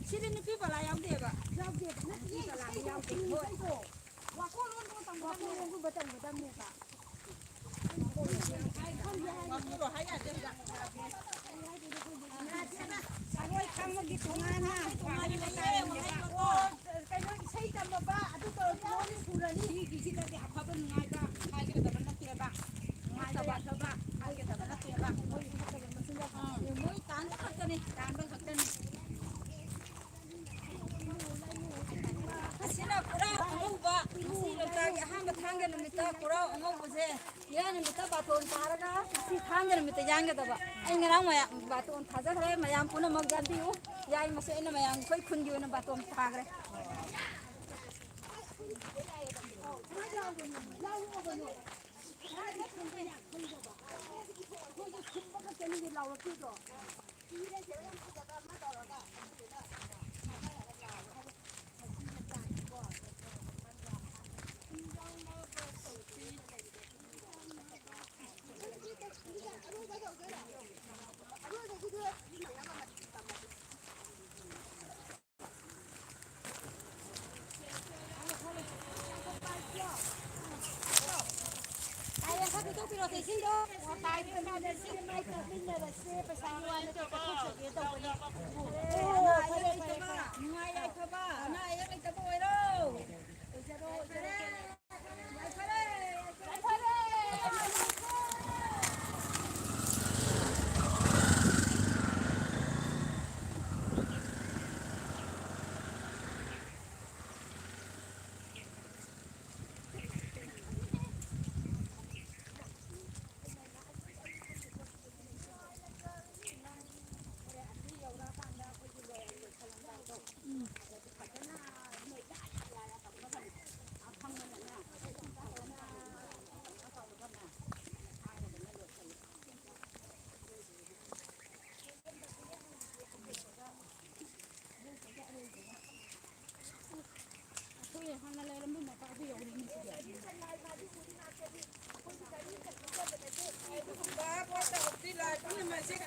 시리 누피 발라 양대가 ꯑꯩꯈꯣꯏ ꯈꯪꯕꯒꯤ ꯇꯣꯉꯥꯟꯅ ꯀꯩꯅꯣ ꯏꯁꯩ ꯇꯝꯃꯕ ꯑꯗꯨꯒ ꯂꯣꯏꯅ ꯁꯨꯔꯅꯤ ꯁꯤꯒꯤꯁꯤꯗꯗꯤ ꯑꯐꯕ ꯅꯨꯡꯉꯥꯏꯕ ꯍꯥꯏꯒꯗꯕ ꯅꯠꯇꯦꯕ ꯅꯨꯡꯉꯥꯏꯇꯕ ꯑꯐꯕ ꯍꯥꯏꯒꯗꯕ ꯅꯠꯇꯦꯕ ꯃꯣꯏ ꯇꯥꯟꯕ ꯈꯛꯇꯅꯤ ꯑꯁꯤꯅ ꯀꯨꯔꯥꯎ ꯑꯉꯧꯕ ꯉꯁꯤ ꯂꯣꯛꯇꯥꯛꯒꯤ ꯑꯍꯥꯟꯕ ꯊꯥꯡꯖ ꯅꯨꯃꯤꯠꯇ ꯀꯨꯔꯥꯎ ꯑꯉꯧꯕꯁꯦ ꯏꯔꯥꯏ ꯅꯨꯃꯤꯠꯇ ꯕꯥꯇꯣꯟ ꯇꯥꯔꯒ ꯉꯁꯤ ꯊꯥꯡꯖ ꯅꯨꯃꯤꯠꯇ ꯌꯥꯟꯒꯗꯕ ꯑꯩ ꯉꯔꯥꯡ ꯃꯌꯥꯝ ꯕꯥꯇꯣꯟ ꯊꯥꯖꯈ꯭ꯔꯦ ꯃꯌꯥꯝ ꯄꯨꯝꯅꯃꯛ ꯌꯥꯟꯕꯤꯌꯨ ꯌꯥꯏ ꯃꯁꯤ ꯑꯩꯅ ꯃꯌꯥꯝ ꯑꯩꯈꯣꯏ ꯈꯨꯟꯒꯤ ꯑꯣꯏꯅ ꯕꯥꯇꯣꯟ ꯊꯥꯈ꯭ꯔꯦ ꯅꯨꯡꯉꯥꯏ ꯌꯥꯏꯐꯕ ꯑꯅꯥ ꯑꯌꯦꯛ ꯂꯩꯇꯕ ꯑꯣꯏꯔꯣ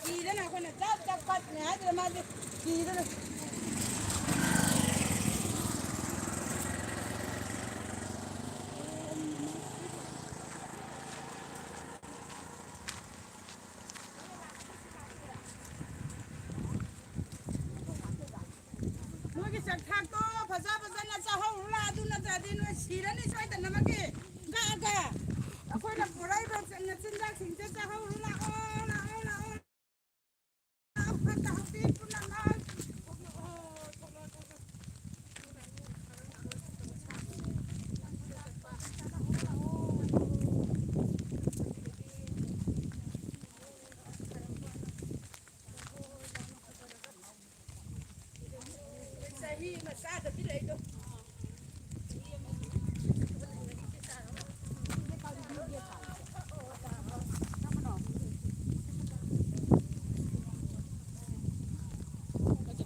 ꯀꯤꯗꯅ ꯑꯩꯈꯣꯏꯅ ꯆꯠ ꯄꯠꯅꯦ ꯍꯥꯏꯗꯅ ꯃꯥꯁꯦ ꯀꯤꯗꯅ ꯅꯣꯏꯒꯤ ꯆꯥꯛꯊꯥꯛꯇꯣ ꯐꯖꯅ ꯆꯥꯍꯧꯔꯨ ꯑꯗꯨ ꯅꯠꯇ꯭ꯔꯗꯤ ꯅꯣꯏ ꯁꯤꯔꯅꯤ ꯁꯣꯏꯗꯅꯃꯛꯀꯤ ꯀꯛꯑꯒ ꯑꯩꯈꯣꯏꯅ ꯄꯨꯔꯛꯏꯕ ꯆꯤꯟꯖꯥꯛꯁꯤꯡꯁꯦ ꯆꯥꯍꯧꯔꯨ ꯂꯥꯛꯑꯣ ꯐꯠꯇ ꯍꯥꯎꯊꯤ ꯄꯨꯝꯅꯃꯛ ꯆꯍꯤ ꯑꯃ ꯆꯥꯗꯕꯤ ꯂꯩꯗꯣ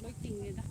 ꯂꯣꯏ ꯇꯤꯡꯉꯦꯗ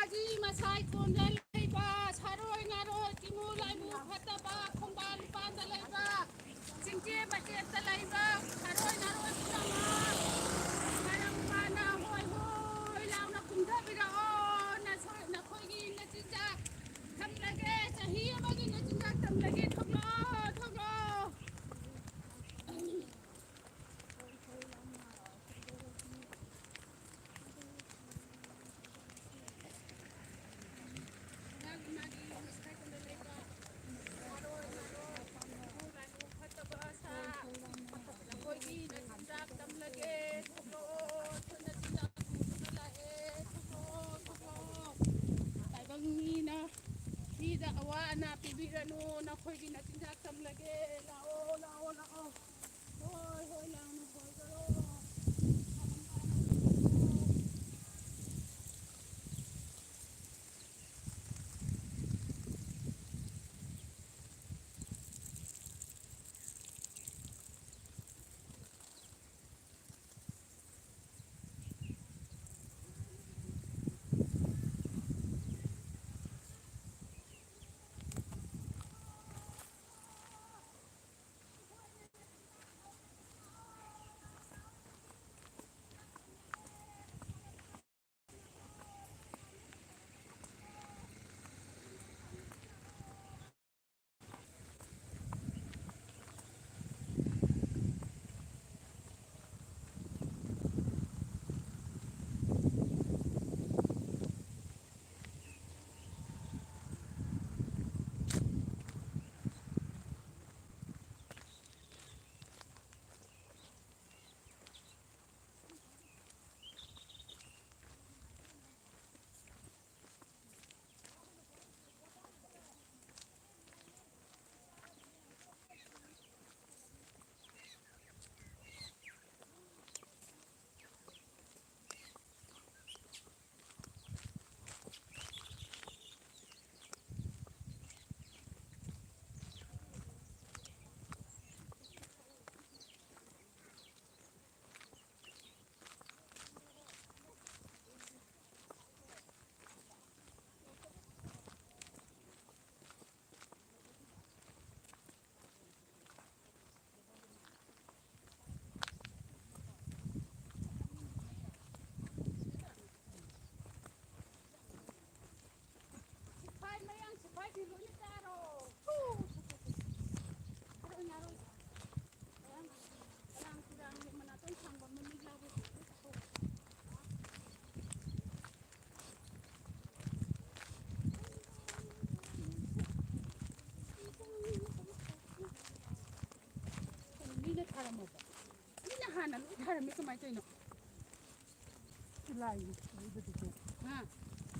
ꯃꯥꯒꯤ ꯃꯁꯥꯏ ꯀꯣꯟꯗ ꯂꯩꯕ ꯁꯥꯔꯣꯏ ꯉꯥꯔꯣꯏ ꯇꯤꯃꯨ ꯂꯥꯏꯃꯨ ꯐꯠꯇꯕ ꯈꯣꯡꯕꯥꯟ ꯄꯥꯟꯗ ꯂꯩꯕ ꯆꯤꯡꯆꯦ ꯃꯆꯦꯠꯇ ꯂꯩꯕ ꯁꯥꯔꯣꯏ ꯉꯥꯔꯣꯏ ꯄꯨꯝꯅꯃꯛ ꯃꯔꯝ ꯃꯥꯅ ꯍꯣꯏ ꯍꯣꯏ ꯂꯥꯎꯅ ꯀꯨꯝꯊꯕꯤꯔꯛꯑꯣ ꯅꯈꯣꯏꯒꯤ ꯅꯆꯤꯟꯖꯥꯛ ꯊꯝꯂꯒꯦ ꯆꯍꯤ ꯑꯃꯒꯤ ꯅꯆꯤꯟꯖꯥꯛ ꯊꯝꯂꯒꯦ ꯊꯣꯛꯂꯛꯑꯣ ꯊꯣꯛꯂꯛꯑꯣ नखोई नचिंजाक तमलगे थोलो थोना चिंजाक थोना लाए थोलो थोलो ताइबंगमीना मीदा अवा अना पिबिरनु नखोई नचिंजाक तमलगे लाओ लाओ लाओ होय होय लानु होय करो 하나 사람이 그 많이 떠있노 라이브 하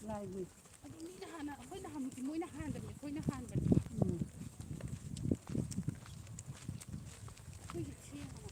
라이브 아니 니나 하나 거기나 하면 뭐이나 하는데 거기나 하는데 거기 뒤에 하나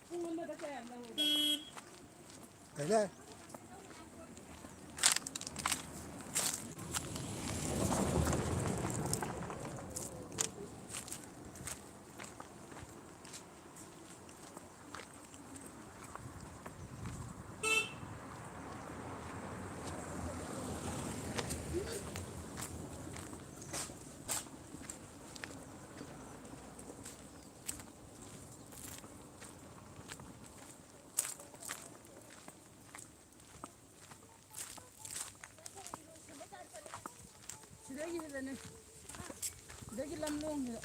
ꯄꯨꯡ ꯑꯃꯗ ꯀꯌꯥ ꯂꯧꯔꯤꯕ? ꯀꯩꯅꯦ 시래기는 시래기 람롱이요.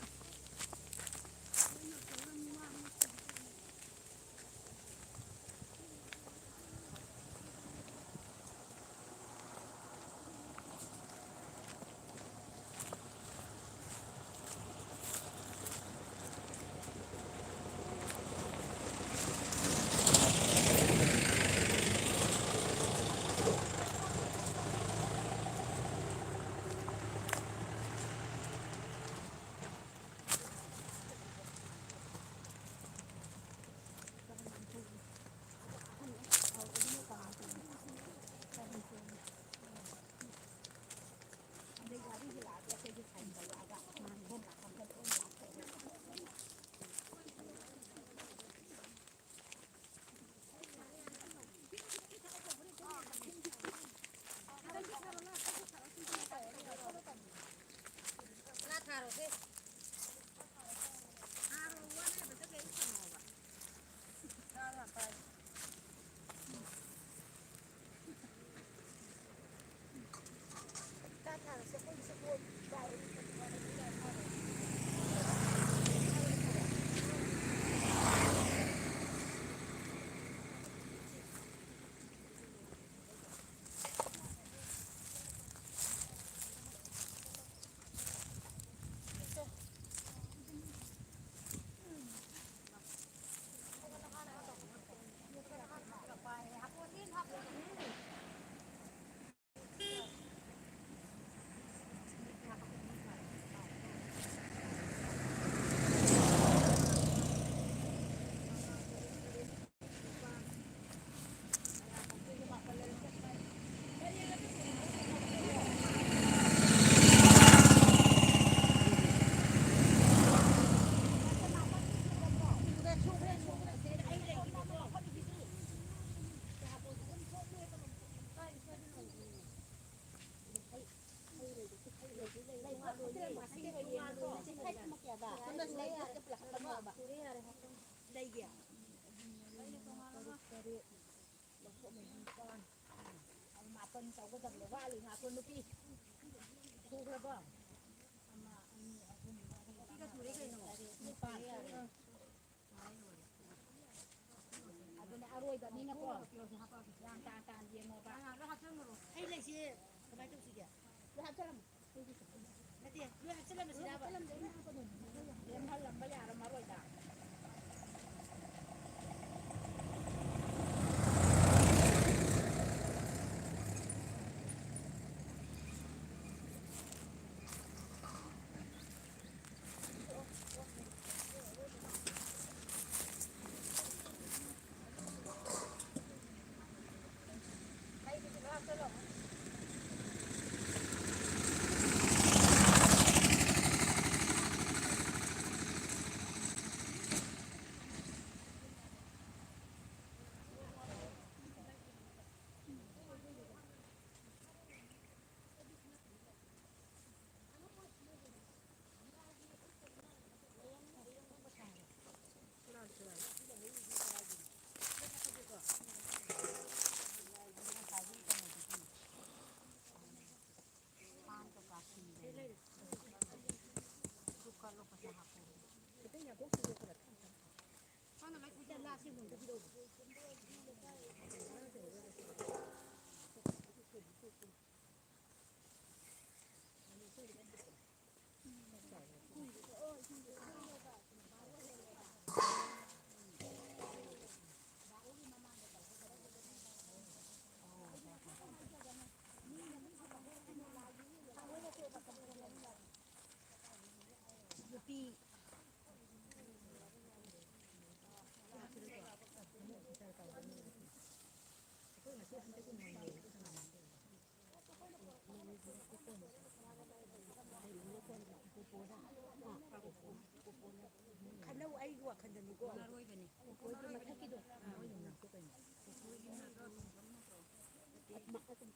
ꯈꯟꯅꯧ ꯑꯩꯒꯤ ꯋꯥꯈꯟꯗꯅꯤꯀꯣ ꯑꯔꯣꯏꯕꯅꯤ ꯎꯄꯣꯏꯒꯤ ꯃꯊꯛꯀꯤꯗꯣ ꯑꯔꯣꯏꯕꯅꯤ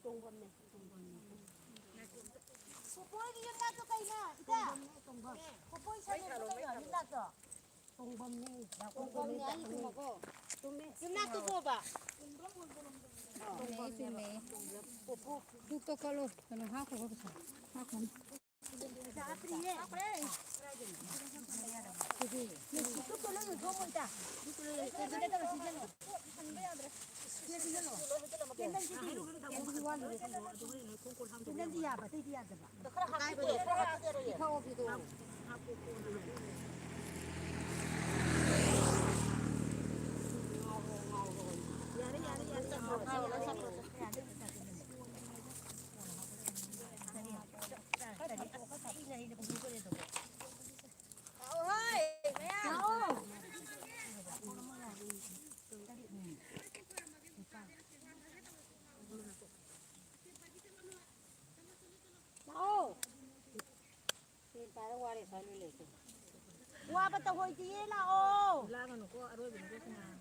ꯇꯣꯡꯐꯝꯅꯦ ꯄꯨꯄꯣꯏꯒꯤ ꯌꯨꯝꯅꯥꯛꯇꯣ ꯀꯩꯅꯣ ꯏꯇꯥ ꯄꯨꯄꯣꯏ ꯁꯥꯟꯅꯕ ꯀꯩꯅꯣ ꯌꯨꯝꯅꯥꯛꯇꯣ ꯇꯣꯡꯐꯝꯅꯦ ꯌꯨꯝꯅꯥꯛꯇꯣ ꯀꯣꯕ ꯆꯨꯝꯃꯦ ꯗꯨꯛꯇꯣ ꯀꯠꯂꯣ ꯀꯩꯅꯣ ꯍꯥꯞꯈ꯭ꯔꯕ ꯄꯩꯁꯥ ꯍꯥꯞꯈ꯭ꯔꯅꯤ 와봐 또 호이지 나오 올라가놓고 아로에는 그렇구나.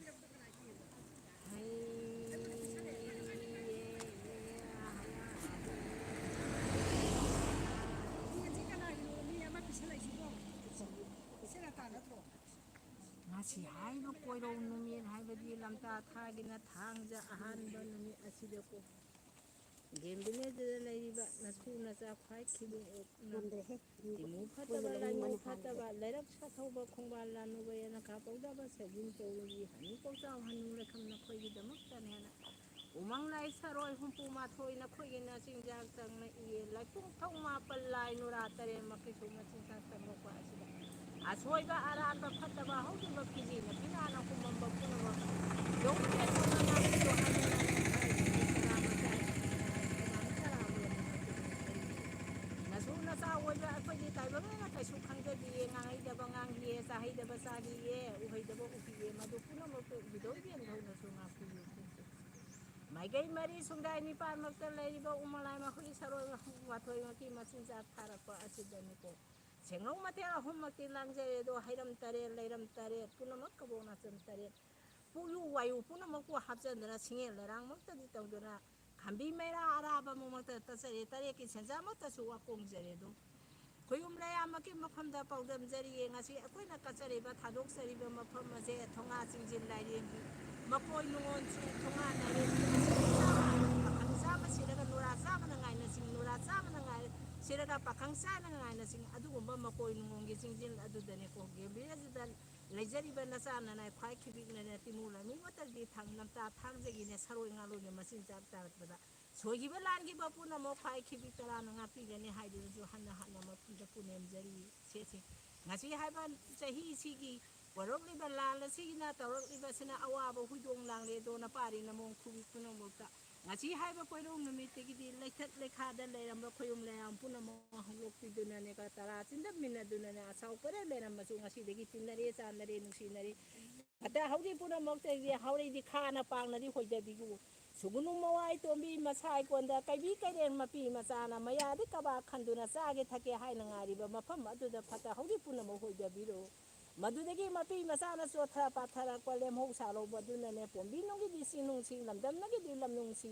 ꯉꯁꯤ ꯍꯥꯏꯕ ꯀꯣꯏꯔꯧ ꯅꯨꯃꯤꯠ ꯍꯥꯏꯕꯗꯤ ꯂꯝꯇꯥ ꯊꯥꯒꯤꯅ ꯊꯥꯡꯖ ꯑꯍꯥꯟꯕ ꯅꯨꯃꯤꯠ ꯑꯁꯤꯗꯀꯣ ꯒꯦꯝꯕꯤꯂꯦꯖꯗ ꯂꯩꯔꯤꯕ ꯅꯁꯨ ꯅꯆꯥ ꯈ꯭ꯋꯥꯏꯈꯤꯕ ꯇꯤꯃꯨ ꯐꯠꯇꯕ ꯂꯥꯏꯃꯨ ꯐꯠꯇꯕ ꯂꯩꯔꯛ ꯁꯥꯊꯧꯕ ꯈꯣꯡꯕꯥꯜ ꯂꯥꯟꯅꯨꯕ ꯌꯦꯅꯈꯥ ꯄꯧꯗꯕ ꯁꯖꯤꯟ ꯆꯧꯕꯒꯤ ꯍꯅꯨ ꯄꯧꯆꯥꯎ ꯍꯅꯨ ꯂꯩꯈꯝ ꯅꯈꯣꯏꯒꯤꯗꯃꯛꯇꯅꯦꯅ ꯎꯃꯪ ꯂꯥꯏ ꯁꯔꯣꯏ ꯍꯨꯝꯐꯨ ꯃꯥꯊꯣꯏ ꯅꯈꯣꯏꯒꯤꯅ ꯆꯤꯟꯖꯥꯛ ꯆꯪꯅ ꯏꯌꯦ ꯂꯩꯄꯨꯡ ꯊꯧ ꯃꯥꯄꯜ ꯂꯥꯏ ꯅꯨꯔꯥ ꯇꯔꯦꯠ ꯃꯈꯩꯁꯨ ꯃꯆꯤꯟꯖꯥꯛ ꯆꯪꯂꯛꯄ ꯑꯁꯤꯗ ꯑꯁꯣꯏꯕ ꯑꯔꯥꯟꯕ ꯐꯠꯇꯕ ꯍꯧꯈꯤꯕ ꯐꯤꯖꯤꯅ ꯐꯤꯅꯥꯅ ꯀꯨꯝꯃꯝꯕ ꯄꯨꯝꯅꯃꯛ ꯅꯁꯨ ꯅꯆꯥ ꯑꯣꯏꯕ ꯑꯩꯈꯣꯏꯗꯤ ꯇꯥꯏꯕꯪꯅ ꯀꯩꯁꯨ ꯈꯪꯖꯗꯤꯌꯦ ꯉꯥꯡꯍꯩꯗꯕ ꯉꯥꯡꯈꯤꯌꯦ ꯆꯥꯍꯩꯗꯕ ꯆꯥꯈꯤꯌꯦ ꯎꯍꯩꯗꯕ ꯎꯈꯤꯌꯦ ꯃꯗꯨ ꯄꯨꯝꯅꯃꯛꯇ ꯎꯕꯤꯗꯣꯏꯕꯦꯟꯗꯧꯅꯁꯨ ꯉꯥꯛꯄꯤꯌꯨ ꯃꯥꯏꯀꯩ ꯃꯔꯤ ꯁꯨꯡꯗꯥꯏ ꯅꯤꯄꯥꯜꯃꯛꯇ ꯂꯩꯔꯤꯕ ꯎꯃꯪꯂꯥꯏ ꯃꯈꯣꯏꯒꯤ ꯁꯔꯣꯏ ꯃꯥꯊꯣꯏꯃꯛꯀꯤ ꯃꯆꯤꯟꯖꯥꯛ ꯊꯥꯔꯛꯄ ꯑꯁꯤꯗꯅꯤꯀꯣ ꯁꯦꯡꯅꯧ ꯃꯊꯦꯜ ꯑꯍꯨꯝꯃꯛꯇꯤ ꯂꯥꯡꯖꯔꯦ ꯑꯗꯣ ꯍꯩꯔꯝ ꯇꯔꯦꯠ ꯂꯩꯔꯝ ꯇꯔꯦꯠ ꯄꯨꯝꯅꯃꯛ ꯀꯕꯣꯛ ꯅꯥꯆꯟ ꯇꯔꯦꯠ ꯄꯨꯛꯌꯨ ꯋꯥꯌꯨ ꯄꯨꯝꯅꯃꯛꯄꯨ ꯍꯥꯞꯆꯤꯟꯗꯨꯅ ꯁꯤꯡꯉꯦꯜ ꯂꯩꯔꯥꯡꯃꯛꯇꯗꯤ ꯇꯧꯗꯨꯅ ꯈꯝꯕꯤ ꯃꯩꯔꯥ ꯑꯔꯥꯕ ꯑꯃꯃꯛꯇ ꯇꯠꯆꯔꯦ ꯇꯔꯦꯠꯀꯤ ꯁꯦꯟꯖꯥꯃꯛꯇꯁꯨ ꯋꯥꯀꯣꯡꯖꯔꯦ ꯑꯗꯨꯝ ꯈꯣꯏꯌꯨꯝ ꯂꯩꯌꯥꯝꯃꯛꯀꯤ ꯃꯐꯝꯗ ꯄꯥꯎꯗꯝꯖꯔꯤꯌꯦ ꯉꯁꯤ ꯑꯩꯈꯣꯏꯅ ꯀꯠꯆꯔꯤꯕ ꯊꯥꯗꯣꯛꯆꯔꯤꯕ ꯃꯐꯝ ꯑꯁꯦ ꯊꯣꯉꯥ ꯆꯤꯡꯖꯤꯜ ꯂꯥꯏꯔꯦꯝꯕꯤ ꯃꯀꯣꯏ ꯅꯨꯡꯉꯣꯟꯁꯨ ꯊꯣꯉꯥ ꯂꯥꯏꯔꯦꯝꯕꯤ ꯄꯥꯈꯪ ꯆꯥꯃ ꯁꯤꯔꯒ ꯅꯨꯔꯥ ꯆꯥꯃꯅ ꯉꯥꯏꯅꯁꯤꯡ ꯅꯨꯔꯥ ꯆꯥꯃꯅ ꯁꯤꯔꯒ ꯄꯥꯈꯪ ꯆꯥꯅ ꯉꯥꯏꯅꯁꯤꯡ ꯑꯗꯨꯒꯨꯝꯕ ꯃꯀꯣꯏ ꯅꯨꯡꯉꯣꯟꯒꯤ ꯆꯤꯡꯖꯤꯜ ꯑꯗꯨꯗꯅꯤꯀꯣ ꯒꯦꯝꯕꯤꯔꯦꯖꯗ ꯂꯩꯖꯔꯤꯕ ꯅꯆꯥꯅꯅꯥꯏ ꯈ꯭ꯋꯥꯏ ꯈꯤꯕꯤꯛꯅꯅꯦ ꯇꯤꯃꯨ ꯂꯩꯃꯨꯡꯃꯛꯇꯗꯤ ꯂꯝꯇꯥ ꯊꯥꯡꯖꯒꯤꯅꯦ ꯁꯔꯣꯏ ꯉꯥꯂꯣꯏꯒꯤ ꯃꯆꯤꯟꯖꯥꯛ ꯇꯥꯔꯛꯄꯗ ꯁꯣꯏꯈꯤꯕ ꯂꯥꯟꯈꯤꯕ ꯄꯨꯝꯅꯃꯛ ꯈ꯭ꯋꯥꯏ ꯈꯤꯕꯤꯛ ꯇꯔꯥꯅ ꯉꯥꯛꯄꯤꯒꯅꯤ ꯍꯥꯏꯗꯨꯅꯁꯨ ꯍꯟꯅ ꯍꯟꯅ ꯃꯐꯝꯗ ꯄꯨꯅꯦꯝꯖꯔꯤ ꯁꯦꯁꯦ ꯉꯁꯤ ꯍꯥꯏꯕ ꯆꯍꯤꯁꯤꯒꯤ ꯑꯣꯏꯔꯛꯂꯤꯕ ꯂꯥꯟ ꯑꯁꯤꯅ ꯇꯧꯔꯛꯂꯤꯕꯁꯤꯅ ꯑꯋꯥꯕ ꯍꯨꯏꯗꯣꯡ ꯂꯥꯡꯂꯦꯗꯣꯅ ꯄꯥꯔꯤ ꯅꯃꯣꯡ ꯈꯨꯕꯤ ꯄꯨꯝꯅꯃꯛꯇ ꯉꯁꯤ ꯍꯥꯏꯕ ꯀꯣꯏꯔꯧ ꯅꯨꯃꯤꯠꯇꯒꯤꯗꯤ ꯂꯩꯊꯠ ꯂꯩꯈꯥꯗ ꯂꯩꯔꯝꯕ ꯈꯣꯏꯌꯨꯝ ꯂꯩꯌꯥꯝ ꯄꯨꯝꯅꯃꯛ ꯍꯧꯗꯣꯛꯄꯤꯗꯨꯅꯅꯦ ꯇꯔꯥ ꯆꯤꯟꯗꯃꯤꯟꯅꯗꯨꯅꯅꯦ ꯑꯆꯥꯎ ꯄꯔꯦꯡ ꯂꯩꯔꯝꯕꯁꯨ ꯉꯁꯤꯗꯒꯤ ꯇꯤꯟꯅꯔꯦ ꯆꯥꯟꯅꯔꯦ ꯅꯨꯡꯁꯤꯅꯔꯦ ꯑꯇꯩ ꯍꯧꯖꯤꯛ ꯄꯨꯝꯅꯃꯛꯇꯒꯤ ꯍꯧꯔꯛꯏꯗꯤ ꯈꯥꯅ ꯄꯥꯡꯅꯗꯤ ꯍꯣꯏꯗꯕꯤꯌꯨ ꯁꯨꯒꯨꯅꯨ ꯃꯋꯥꯏ ꯇꯣꯝꯕꯤ ꯃꯁꯥꯏ ꯀꯣꯟꯗ ꯀꯩꯕꯤ ꯀꯩꯔꯦꯟ ꯃꯄꯤ ꯃꯆꯥꯅ ꯃꯌꯥꯗꯤ ꯀꯕꯥꯛ ꯈꯟꯗꯨꯅ ꯆꯥꯒꯦ ꯊꯛꯀꯦ ꯍꯥꯏꯅ ꯉꯥꯏꯔꯤꯕ ꯃꯐꯝ ꯑꯗꯨꯗ ꯐꯠꯇ ꯍꯧꯖꯤꯛ ꯄꯨꯝꯅꯃꯛ ꯍꯣꯏꯗꯕꯤꯔꯣ ꯃꯗꯨꯗꯒꯤ ꯃꯄꯤ ꯃꯆꯥꯅ ꯆꯣꯠꯊ ꯄꯥꯊꯔꯛꯄ ꯂꯦꯝꯍꯧ ꯁꯥꯂꯧꯕ ꯑꯗꯨꯅꯅꯦ ꯄꯣꯝꯕꯤꯅꯨꯡꯒꯤꯗꯤ ꯆꯤꯡꯅꯨꯡꯁꯤ ꯂꯝꯗꯝꯅꯒꯤꯗꯤ ꯂꯝꯅꯨꯡꯁꯤ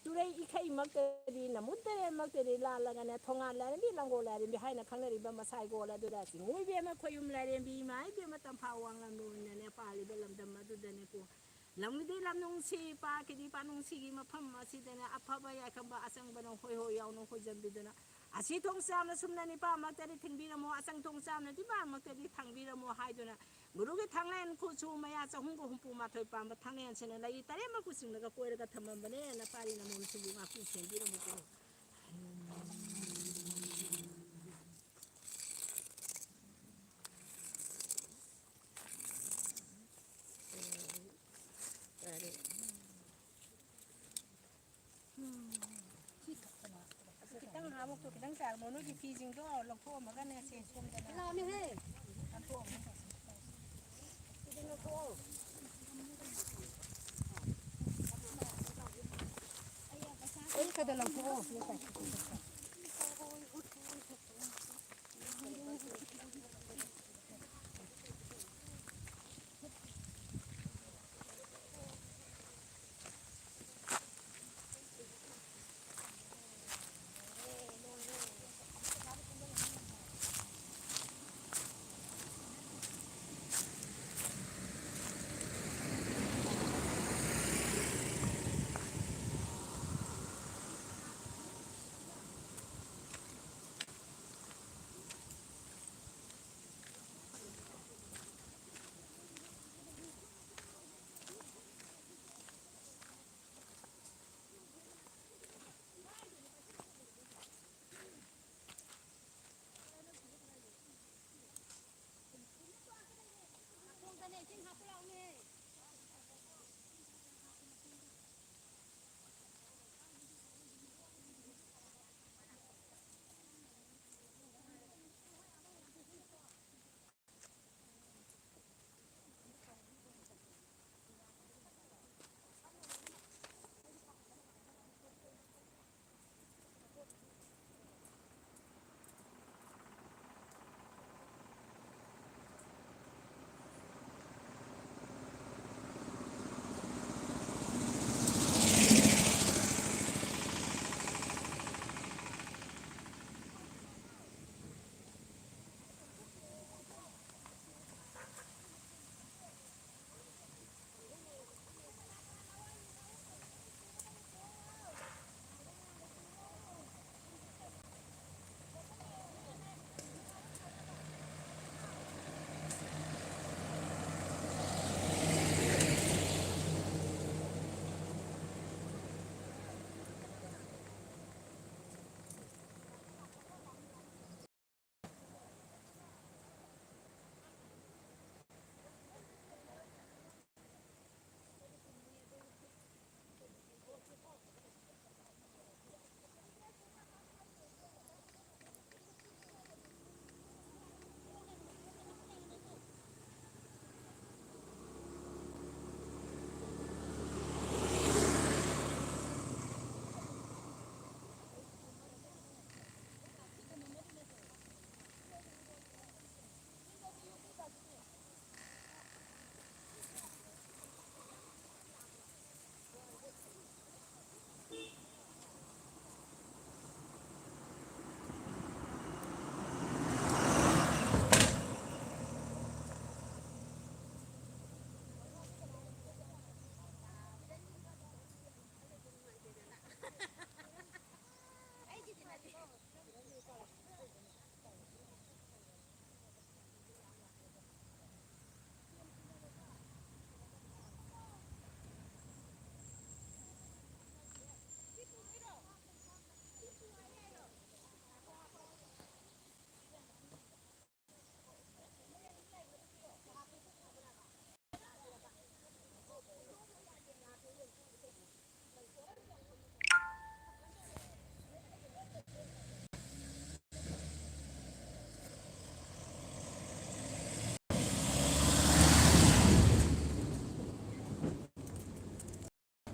ꯇꯨꯔꯩ ꯏꯈꯩꯃꯛꯇꯗꯤ ꯅꯃꯨꯠ ꯇꯔꯦꯠꯃꯛꯇꯗꯤ ꯂꯥꯜꯂꯒꯅꯦ ꯊꯣꯉꯥꯟ ꯂꯥꯏꯔꯦꯝꯕꯤ ꯂꯥꯡꯒꯣꯜ ꯂꯥꯏꯔꯦꯝꯕꯤ ꯍꯥꯏꯅ ꯈꯪꯅꯔꯤꯕ ꯃꯁꯥꯏꯒꯣꯜ ꯑꯗꯨꯗ ꯆꯤꯡꯉꯨꯏꯕꯦꯝꯃ ꯈꯣꯏꯌꯨꯝ ꯂꯥꯏꯔꯦꯝꯕꯤ ꯏꯃꯥ ꯏꯕꯦꯝꯃ ꯇꯝꯐꯥ ꯋꯥꯡꯂꯝ ꯂꯣꯏꯅꯅꯦ ꯄꯥꯜꯂꯤꯕ ꯂꯝꯗꯝ ꯑꯗꯨꯗꯅꯦꯀꯣ ꯂꯝꯒꯤꯗꯤ ꯂꯝꯅꯨꯡꯁꯤ ꯄꯥꯛꯀꯤꯗꯤ ꯄꯥꯅꯨꯡꯁꯤꯒꯤ ꯃꯐꯝ ꯑꯁꯤꯗꯅꯦ ꯑꯐꯕ ꯌꯥꯏꯈꯝꯕ ꯑꯆꯪꯕꯅ ꯍꯣꯏ ꯍꯣꯏ ꯌꯥꯎꯅ ꯍꯣꯏꯖꯟꯕꯤꯗꯅ ꯑꯁꯤ ꯊꯣꯡ ꯆꯥꯝꯅ ꯁꯨꯝꯅ ꯅꯤꯄꯥꯃꯛꯇꯗꯤ ꯊꯤꯟꯕꯤꯔꯝꯃꯣ ꯑꯆꯪ ꯊꯣꯡ ꯆꯥꯝꯅ ꯅꯤꯄꯥꯃꯛꯇꯗꯤ ꯊꯥꯡꯕꯤꯔꯝꯃꯣ ꯍꯥꯏꯗꯨꯅ ꯒꯨरुꯒꯤ ꯊꯥꯡꯂꯦꯟ ꯈꯨꯠꯁꯨ ꯃꯌꯥ 364 ꯄꯥꯟꯕ ꯊꯥꯡꯂꯦꯟꯁꯤꯅ ꯂꯩ ꯇꯔꯦꯠꯃꯛꯄꯨ ꯆꯤꯡꯂꯒ ꯀꯣꯏꯔꯒ ꯊꯝꯃꯝꯕꯅꯦꯅ ꯄꯥꯔꯤ ꯅꯃꯣꯝꯁꯤꯕꯨ ꯉꯥꯛꯄꯤ ꯁꯦꯟꯕꯤꯔꯝꯃꯨꯀꯣ khitang hamok to khitang char mono ki phi jing do lokho magane se som da la mi he Ay, kada lang po.